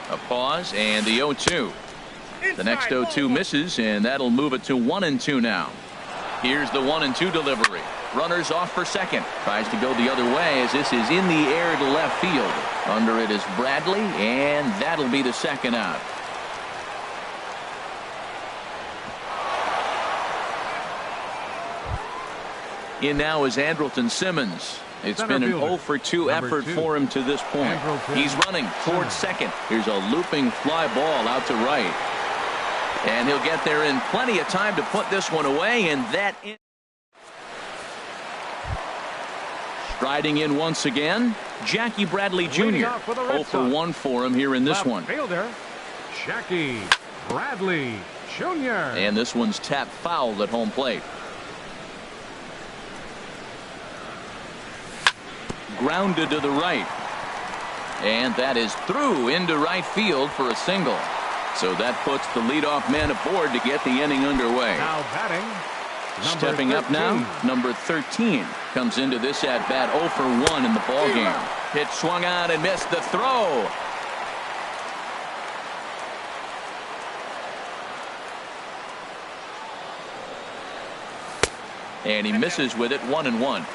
[SPEAKER 1] A pause and the 0-2. The next 0-2 misses, and that'll move it to 1-2 now. Here's the 1-2 delivery. Runners off for second. Tries to go the other way as this is in the air to left field. Under it is Bradley, and that'll be the second out. In now is Andrelton Simmons. It's been an 0 for 2 effort for him to this point. He's running towards second. Here's a looping fly ball out to right. And he'll get there in plenty of time to put this one away, and that in. Striding in once again, Jackie Bradley Jr. 0 for 1 for him here in this one.
[SPEAKER 2] Fielder, Jackie Bradley Jr.
[SPEAKER 1] And this one's tapped foul at home plate. Grounded to the right. And that is through into right field for a single. So that puts the leadoff man aboard to get the inning underway.
[SPEAKER 2] Now batting.
[SPEAKER 1] Stepping up now, number 13 comes into this at bat 0 for 1 in the ball game. Pitch swung on and missed the throw. And he misses with it, 1-1.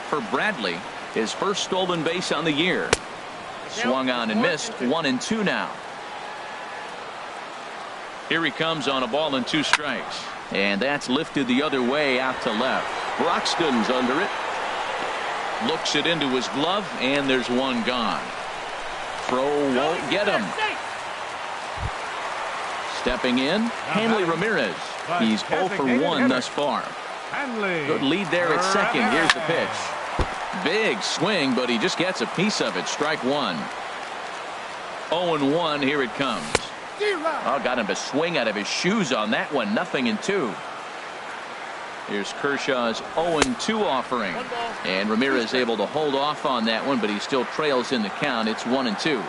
[SPEAKER 1] For Bradley, his first stolen base on the year. Swung on and missed, 1-2 now. Here he comes on a ball and 2 strikes. And that's lifted the other way out to left. Broxton's under it. Looks it into his glove, and there's one gone. Throw won't get him. Stepping in, Hanley Ramirez. He's 0 for 1 thus far. Good lead there at second. Here's the pitch. Big swing, but he just gets a piece of it. Strike 1. 0-1. Here it comes. Oh, got him to swing out of his shoes on that one. 0-2. Here's Kershaw's 0-2 offering. And Ramirez able to hold off on that one, but he still trails in the count. It's 1-2.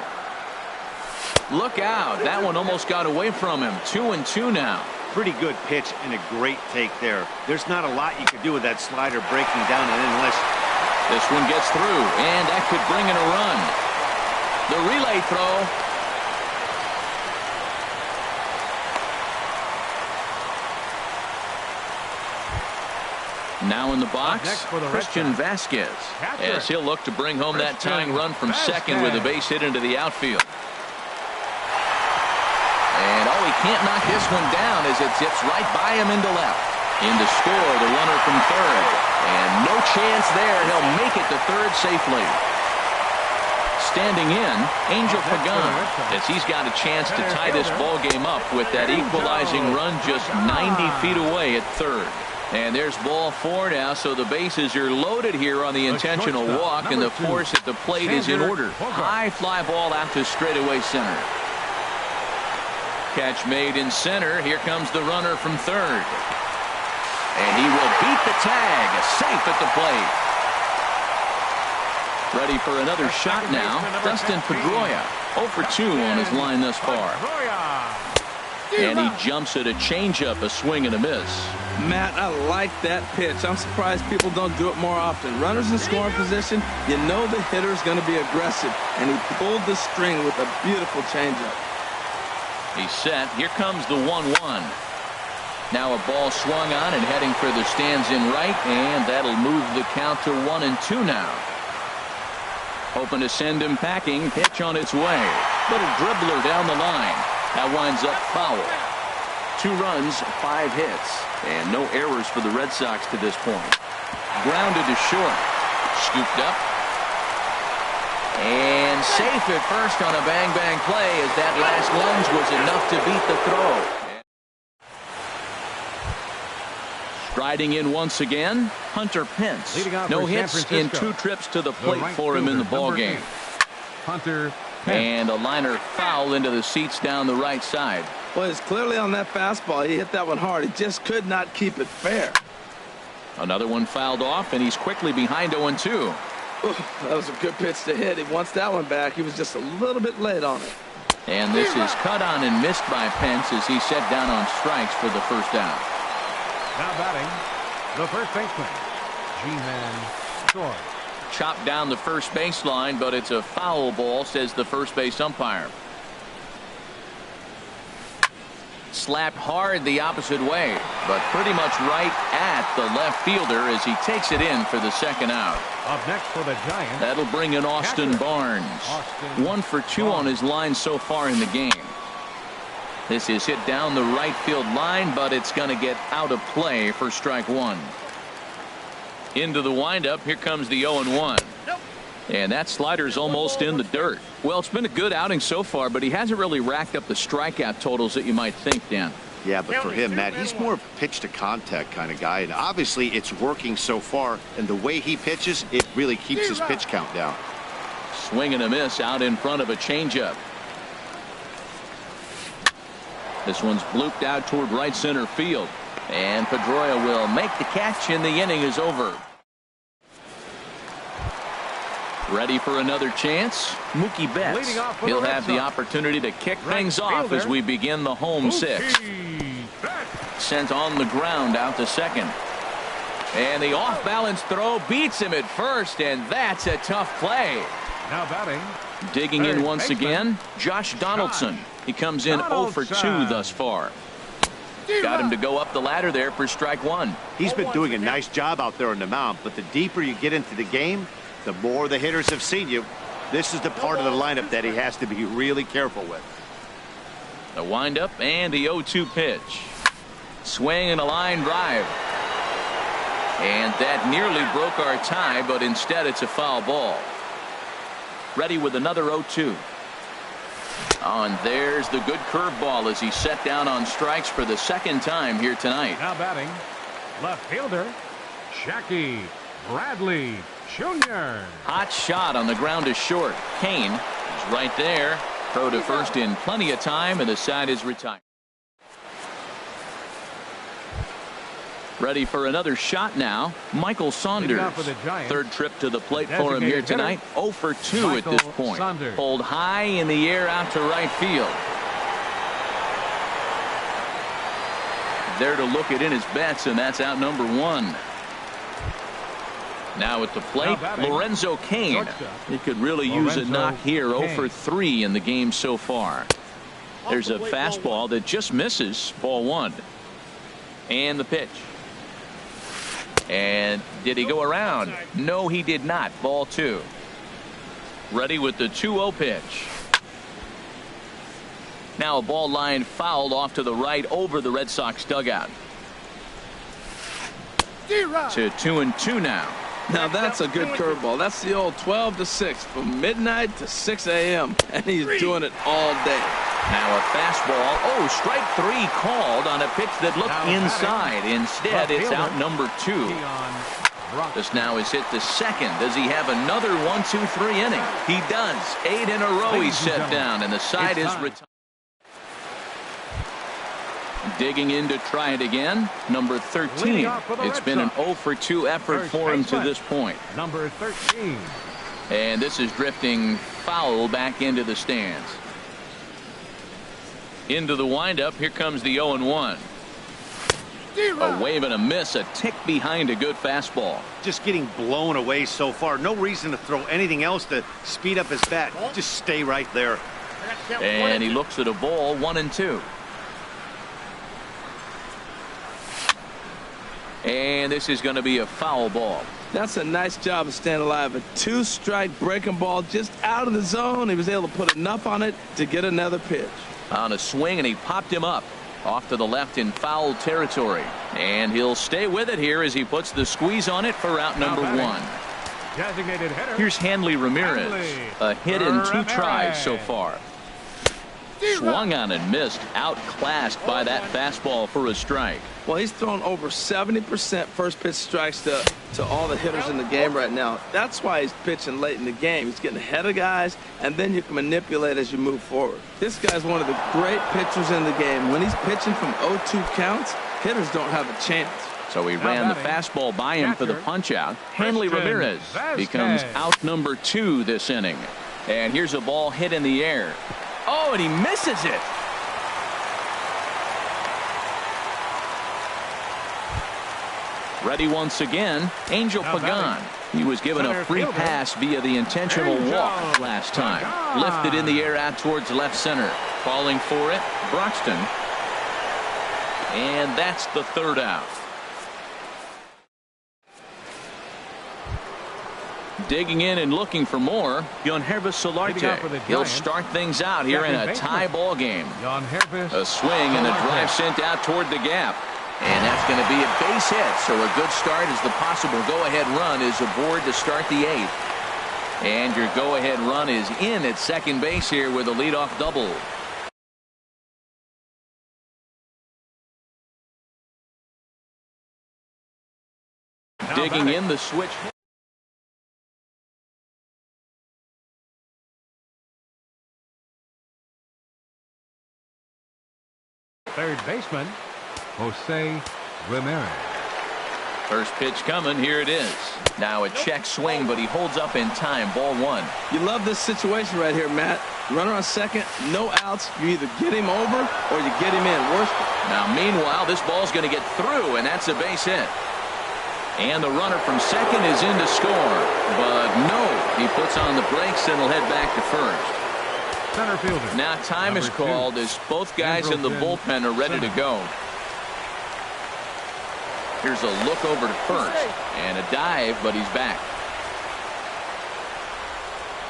[SPEAKER 1] Look out. That one almost got away from him. 2-2 now.
[SPEAKER 3] Pretty good pitch and a great take there. There's not a lot you could do with that slider breaking down and unless.
[SPEAKER 1] This one gets through, and that could bring in a run. The relay throw. Now in the box, Christian Vasquez, as he'll look to bring home that tying run from second with a base hit into the outfield. And oh, he can't knock this one down as it zips right by him into left. In to score, the runner from third. And no chance there. He'll make it to third safely. standing in, Angel Pagan, as he's got a chance to tie this ball game up with that equalizing run just 90 feet away at third. And there's ball 4 now, so the bases are loaded here on the intentional walk, and the force at the plate is in order. High fly ball out to straightaway center. Catch made in center. Here comes the runner from third. And he will beat the tag. Safe at the plate. Ready for another shot now. Dustin Pedroia. 0 for 2 on his line thus far. And he jumps at a changeup, a swing and a miss.
[SPEAKER 4] Matt, I like that pitch. I'm surprised people don't do it more often. Runners in scoring position, you know the hitter's going to be aggressive. And he pulled the string with a beautiful changeup.
[SPEAKER 1] He's set. Here comes the 1-1. Now a ball swung on and heading for the stands in right, and that'll move the count to 1-2 now. Hoping to send him packing. Pitch on its way. Little dribbler down the line. That winds up foul. 2 runs, 5 hits, and no errors for the Red Sox to this point. Grounded to short. Scooped up. And safe at first on a bang-bang play, as that last lunge was enough to beat the throw. Striding in once again, Hunter Pence. No hits in 2 trips to the plate for him in the ballgame.
[SPEAKER 2] Hunter Pence.
[SPEAKER 1] And a liner foul into the seats down the right side.
[SPEAKER 4] Well, it's clearly on that fastball. He hit that one hard. He just could not keep it fair.
[SPEAKER 1] Another one fouled off, and he's quickly behind 0-2.
[SPEAKER 4] That was a good pitch to hit. He wants that one back. He was just a little bit late on it.
[SPEAKER 1] And this is cut on and missed by Pence as he set down on strikes for the first down.
[SPEAKER 2] Now batting, the first baseman, G-Man Short.
[SPEAKER 1] Chopped down the first baseline, but it's a foul ball, says the first base umpire. Slapped hard the opposite way, but pretty much right at the left fielder as he takes it in for the second out.
[SPEAKER 2] Up next for the Giants.
[SPEAKER 1] That'll bring in Austin Barnes. 1 for 2 on his line so far in the game. This is hit down the right field line, but it's going to get out of play for strike 1. Into the windup. Here comes the 0-1. And that slider's almost in the dirt. Well, it's been a good outing so far, but he hasn't really racked up the strikeout totals that you might think, Dan.
[SPEAKER 3] Yeah, but for him, Matt, he's more of a pitch to contact kind of guy, and obviously it's working so far, and the way he pitches, it really keeps his pitch count down.
[SPEAKER 1] Swing and a miss out in front of a changeup. This one's blooped out toward right center field, and Pedroia will make the catch, and the inning is over. Ready for another chance? Mookie Betts. He'll have the opportunity to kick things off as we begin the home 6. Sent on the ground out to second. And the off-balance throw beats him at first, and that's a tough play.
[SPEAKER 2] Now batting.
[SPEAKER 1] Digging in once again, Josh Donaldson. He comes in 0 for 2 thus far. Got him to go up the ladder there for strike 1.
[SPEAKER 3] He's been doing a nice job out there on the mound, but the deeper you get into the game, the more the hitters have seen you. This is the part of the lineup that he has to be really careful with.
[SPEAKER 1] The windup and the 0-2 pitch. Swing and a line drive. And that nearly broke our tie, but instead it's a foul ball. Ready with another 0-2. And there's the good curveball as he set down on strikes for the second time here tonight.
[SPEAKER 2] Now batting, left fielder, Jackie Bradley Jr.
[SPEAKER 1] Hot shot on the ground to short. Kane is right there. Throw to first in plenty of time, and the side is retired. Ready for another shot now. Michael Saunders. Third trip to the plate for him here tonight. 0 for 2 at this point. Pulled high in the air out to right field. There to look it in his bets, and that's out number 1. Now at the plate, Lorenzo Cain. He could really use a knock here. 0 for 3 in the game so far. There's a fastball that just misses. Ball 1. And the pitch. And did he go around? No, he did not. Ball 2. Ready with the 2-0 pitch. Now a ball line fouled off to the right over the Red Sox dugout. To 2-2 now.
[SPEAKER 4] Now that's a good curveball. That's the old 12 to 6 from midnight to 6 a.m. and he's doing it all day.
[SPEAKER 1] Now a fastball. Oh, strike 3 called on a pitch that looked inside. Instead, it's out number 2. This now is hit to second. Does he have another 1-2-3 inning? He does. 8 in a row he's set down, and the side is retired. Digging in to try it again, number 13. It's been an 0 for 2 effort for him to this point.
[SPEAKER 2] Number 13.
[SPEAKER 1] And this is drifting foul back into the stands. Into the windup, here comes the 0-1. A wave and a miss, a tick behind a good fastball.
[SPEAKER 3] Just getting blown away so far. No reason to throw anything else to speed up his bat. Just stay right there.
[SPEAKER 1] And he looks at a ball, 1-2. And this is going to be a foul ball.
[SPEAKER 4] That's a nice job of staying alive. A 2-strike breaking ball just out of the zone. He was able to put enough on it to get another pitch.
[SPEAKER 1] On a swing, and he popped him up. Off to the left in foul territory. And he'll stay with it here as he puts the squeeze on it for out number 1.
[SPEAKER 2] Designated hitter.
[SPEAKER 1] Here's Hanley Ramirez. A hit in 2 tries so far. Swung on and missed. Outclassed by that fastball for a strike.
[SPEAKER 4] Well, he's thrown over 70% first pitch strikes to all the hitters in the game right now. That's why he's pitching late in the game. He's getting ahead of guys, and then you can manipulate as you move forward. This guy's one of the great pitchers in the game. When he's pitching from 0-2 counts, hitters don't have a chance.
[SPEAKER 1] So he ran the fastball by him for the punch out. Hanley Ramirez becomes out number 2 this inning. And here's a ball hit in the air. Oh, and he misses it. Ready once again, Angel Pagan. He was given a free pass via the intentional walk last time. Lifted in the air out towards left center. Falling for it, Broxton. And that's the 3rd out. Digging in and looking for more, Yonhervis Solarte. He'll start things out here in a tie ball game. A swing and a drive sent out toward the gap. And that's going to be a base hit. So a good start as the possible go-ahead run is aboard to start the 8th. And your go-ahead run is in at second base here with a leadoff double. Digging in the switch.
[SPEAKER 2] Third baseman, Jose Ramirez.
[SPEAKER 1] First pitch coming. Here it is. Now a check swing, but he holds up in time. Ball 1.
[SPEAKER 4] You love this situation right here, Matt. Runner on second, no outs. You either get him over or you get him in. Worst.
[SPEAKER 1] Now, meanwhile, this ball's going to get through, and that's a base hit. And the runner from second is in to score. But no, he puts on the brakes and will head back to first.
[SPEAKER 2] Center fielder.
[SPEAKER 1] Now time is called as both guys in the bullpen are ready to go. Here's a look over to first and a dive, but he's back.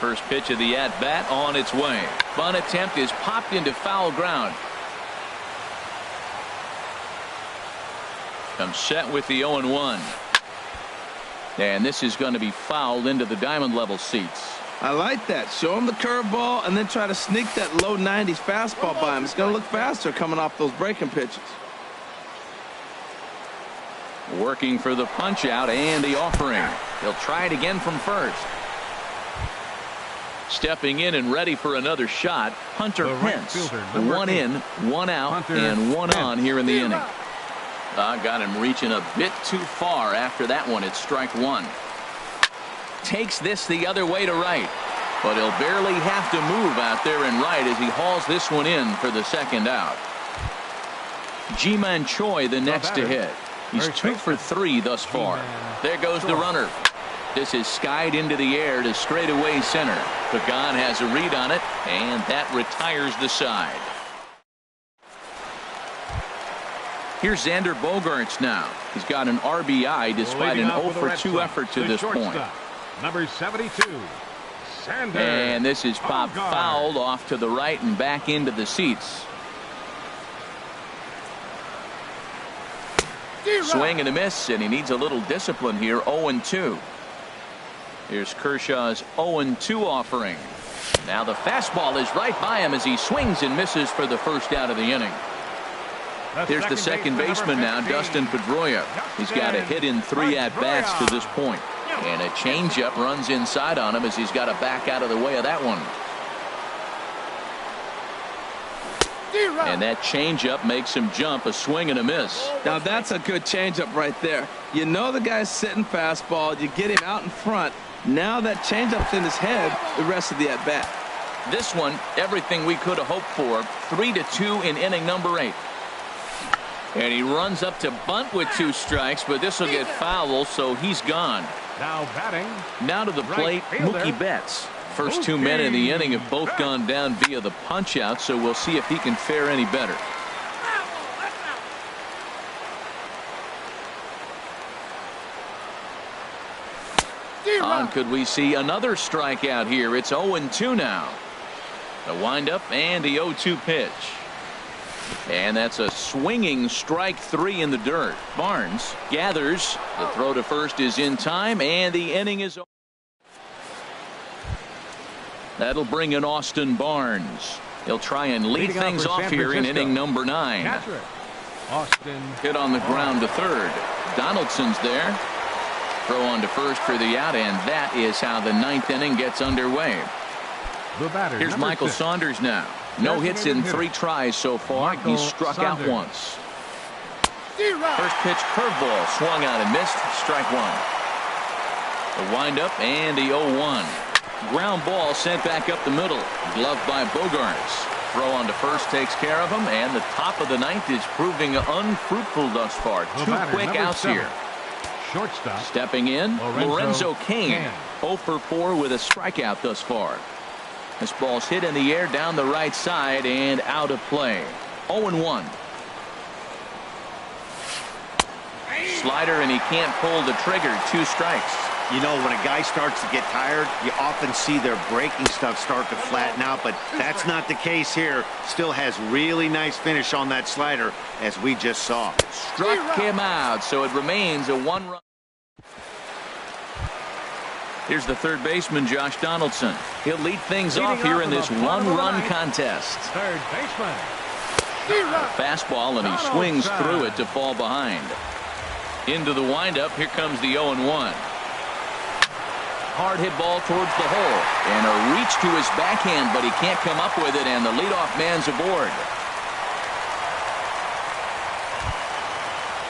[SPEAKER 1] First pitch of the at-bat on its way. Bunt attempt is popped into foul ground. Comes set with the 0-1. And this is going to be fouled into the diamond level seats.
[SPEAKER 4] I like that. Show him the curveball and then try to sneak that low 90s fastball by him. It's going to look faster coming off those breaking pitches.
[SPEAKER 1] Working for the punch out and the offering. He'll try it again from first. Stepping in and ready for another shot, Hunter Pence. 1 in, 1 out, and 1 on here in the inning. Got him reaching a bit too far after that one. It's strike 1. Takes this the other way to right, but he'll barely have to move out there in right as he hauls this one in for the second out. Ji-Man Choi the next to hit. He's 2 for 3 thus far. There goes the runner. This is skied into the air to straightaway center. Pagan has a read on it, and that retires the side. Here's Xander Bogaerts now. He's got an RBI despite an 0 for 2 effort to this point.
[SPEAKER 2] Number 72, Xander.
[SPEAKER 1] And this is popped fouled off to the right and back into the seats. Swing and a miss, and he needs a little discipline here. 0-2. Here's Kershaw's 0-2 offering. Now the fastball is right by him as he swings and misses for the first out of the inning. Here's the second baseman now, Dustin Pedroia. He's got a hit in 3 at-bats to this point. And a changeup runs inside on him as he's got to back out of the way of that one. And that changeup makes him jump, a swing and a miss.
[SPEAKER 4] Now that's a good changeup right there. You know the guy's sitting fastball. You get him out in front. Now that changeup's in his head the rest of the at-bat.
[SPEAKER 1] This one, everything we could have hoped for. 3-2 in inning number 8. And he runs up to bunt with 2 strikes, but this will get foul, so he's gone.
[SPEAKER 2] Now batting.
[SPEAKER 1] Now to the plate, Mookie Betts. First 2 men in the inning have both gone down via the punch-out, so we'll see if he can fare any better. On could we see another strikeout here? It's 0-2 now. The windup and the 0-2 pitch. And that's a swinging strike 3 in the dirt. Barnes gathers. The throw to first is in time, and the inning is over. That'll bring in Austin Barnes. He'll try and lead things off here in inning number 9.
[SPEAKER 2] Austin.
[SPEAKER 1] Hit on the ground to third. Donaldson's there. Throw on to first for the out, and that is how the 9th inning gets underway. Here's Michael Saunders now. No hits in 3 tries so far. He's struck out once. First pitch curveball swung out and missed. Strike 1. The windup and the 0-1. Ground ball sent back up the middle. Gloved by Bogarts. Throw on to first takes care of him, and the top of the 9th is proving unfruitful thus far. 2 quick outs here.
[SPEAKER 2] Shortstop.
[SPEAKER 1] Stepping in, Lorenzo Cain. 0 for 4 with a strikeout thus far. This ball's hit in the air down the right side and out of play. 0-1. Slider, and he can't pull the trigger. 2 strikes.
[SPEAKER 3] You know, when a guy starts to get tired, you often see their breaking stuff start to flatten out, but that's not the case here. Still has really nice finish on that slider, as we just saw.
[SPEAKER 1] Struck him out, so it remains a 1-run. Here's the third baseman, Josh Donaldson. He'll lead things off here in this 1-run contest.
[SPEAKER 2] Third baseman.
[SPEAKER 1] Fastball, and he swings through it to fall behind. Into the windup, here comes the 0-1. Hard hit ball towards the hole, and a reach to his backhand, but he can't come up with it, and the leadoff man's aboard.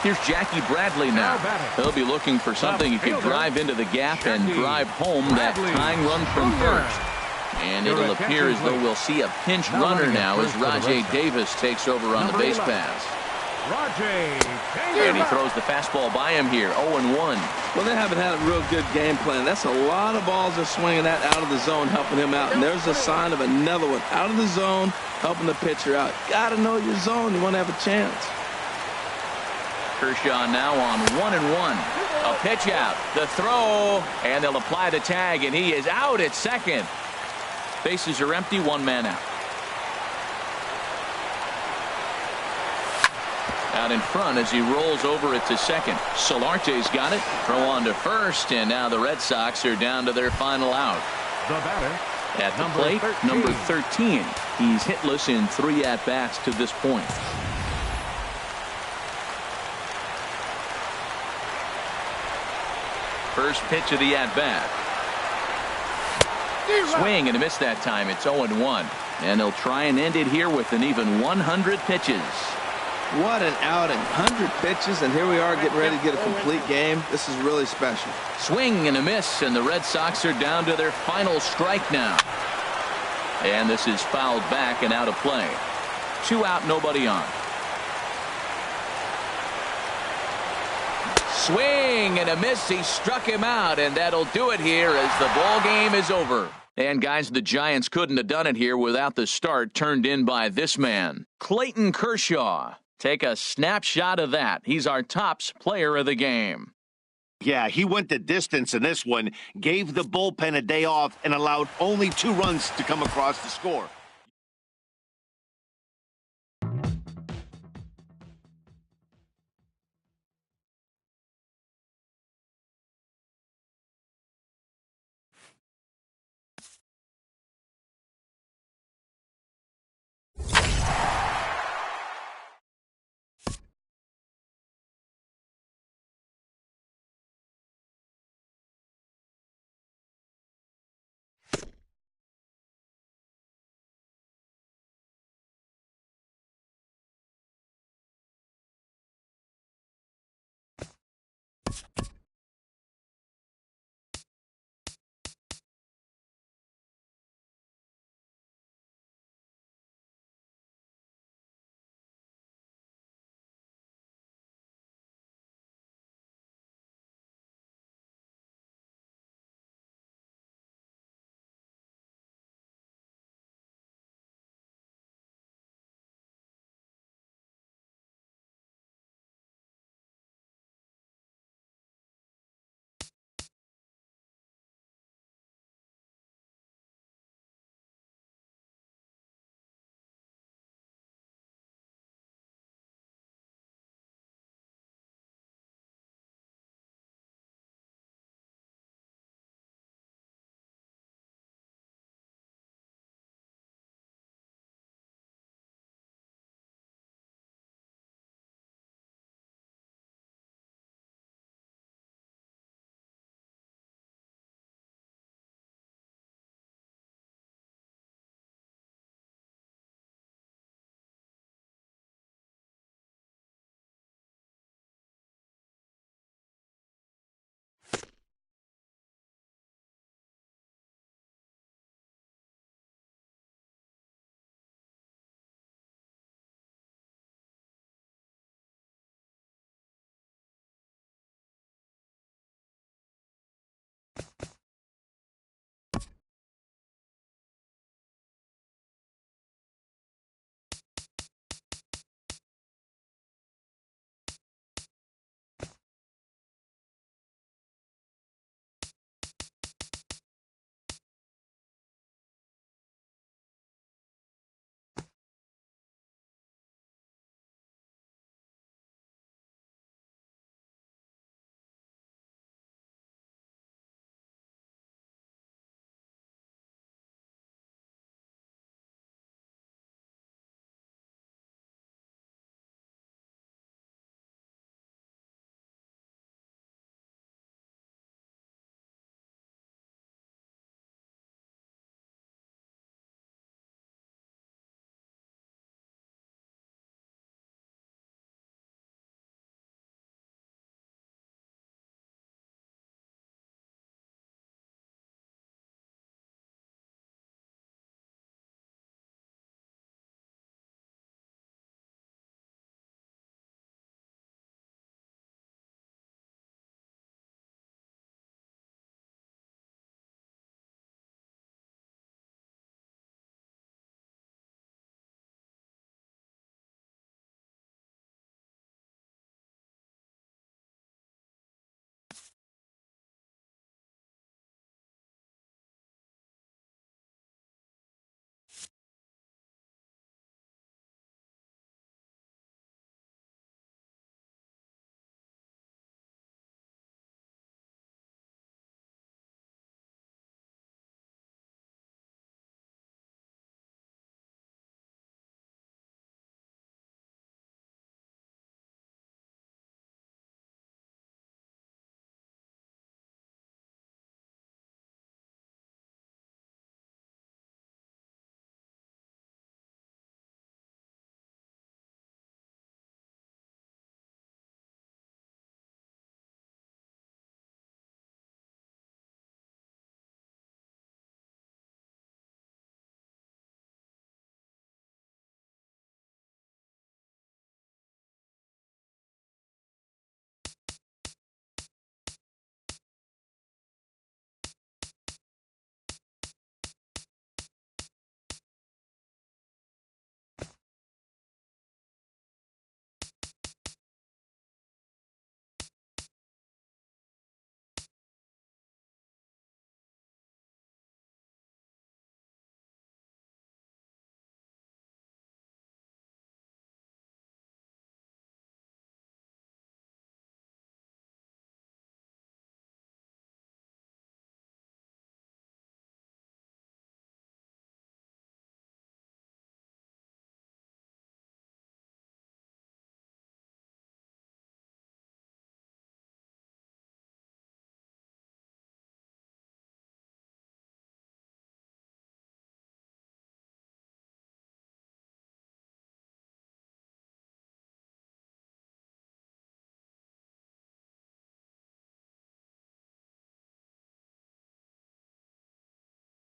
[SPEAKER 1] Here's Jackie Bradley now. He'll be looking for something he can drive into the gap and drive home that tying run from first. And it'll appear as though we'll see a pinch runner now as Rajay Davis takes over on the base pass. And he throws the fastball by him here. 0-1.
[SPEAKER 4] Well, they haven't had a real good game plan. That's a lot of balls they're swinging at out of the zone, helping him out. And there's a sign of another one out of the zone, helping the pitcher out. Got to know your zone. You want to have a chance.
[SPEAKER 1] Kershaw now on 1-1. A pitch out. The throw. And they'll apply the tag, and he is out at second. Bases are empty. 1 man out. Out in front as he rolls over it to second. Solarte's got it. Throw on to first, and now the Red Sox are down to their final out.
[SPEAKER 2] The batter.
[SPEAKER 1] At the plate, number 13. He's hitless in 3 at-bats to this point. First pitch of the at-bat. Swing and a miss that time. It's 0-1. And they'll try and end it here with an even 100 pitches.
[SPEAKER 4] What an outing. 100 pitches, and here we are getting ready to get a complete game. This is really special.
[SPEAKER 1] Swing and a miss, and the Red Sox are down to their final strike now. And this is fouled back and out of play. 2 out, nobody on. Swing and a miss. He struck him out, and that'll do it here as the ball game is over. And guys, the Giants couldn't have done it here without the start turned in by this man, Clayton Kershaw. Take a snapshot of that. He's our tops player of the game.
[SPEAKER 3] Yeah, he went the distance in this one, gave the bullpen a day off, and allowed only 2 runs to come across the score.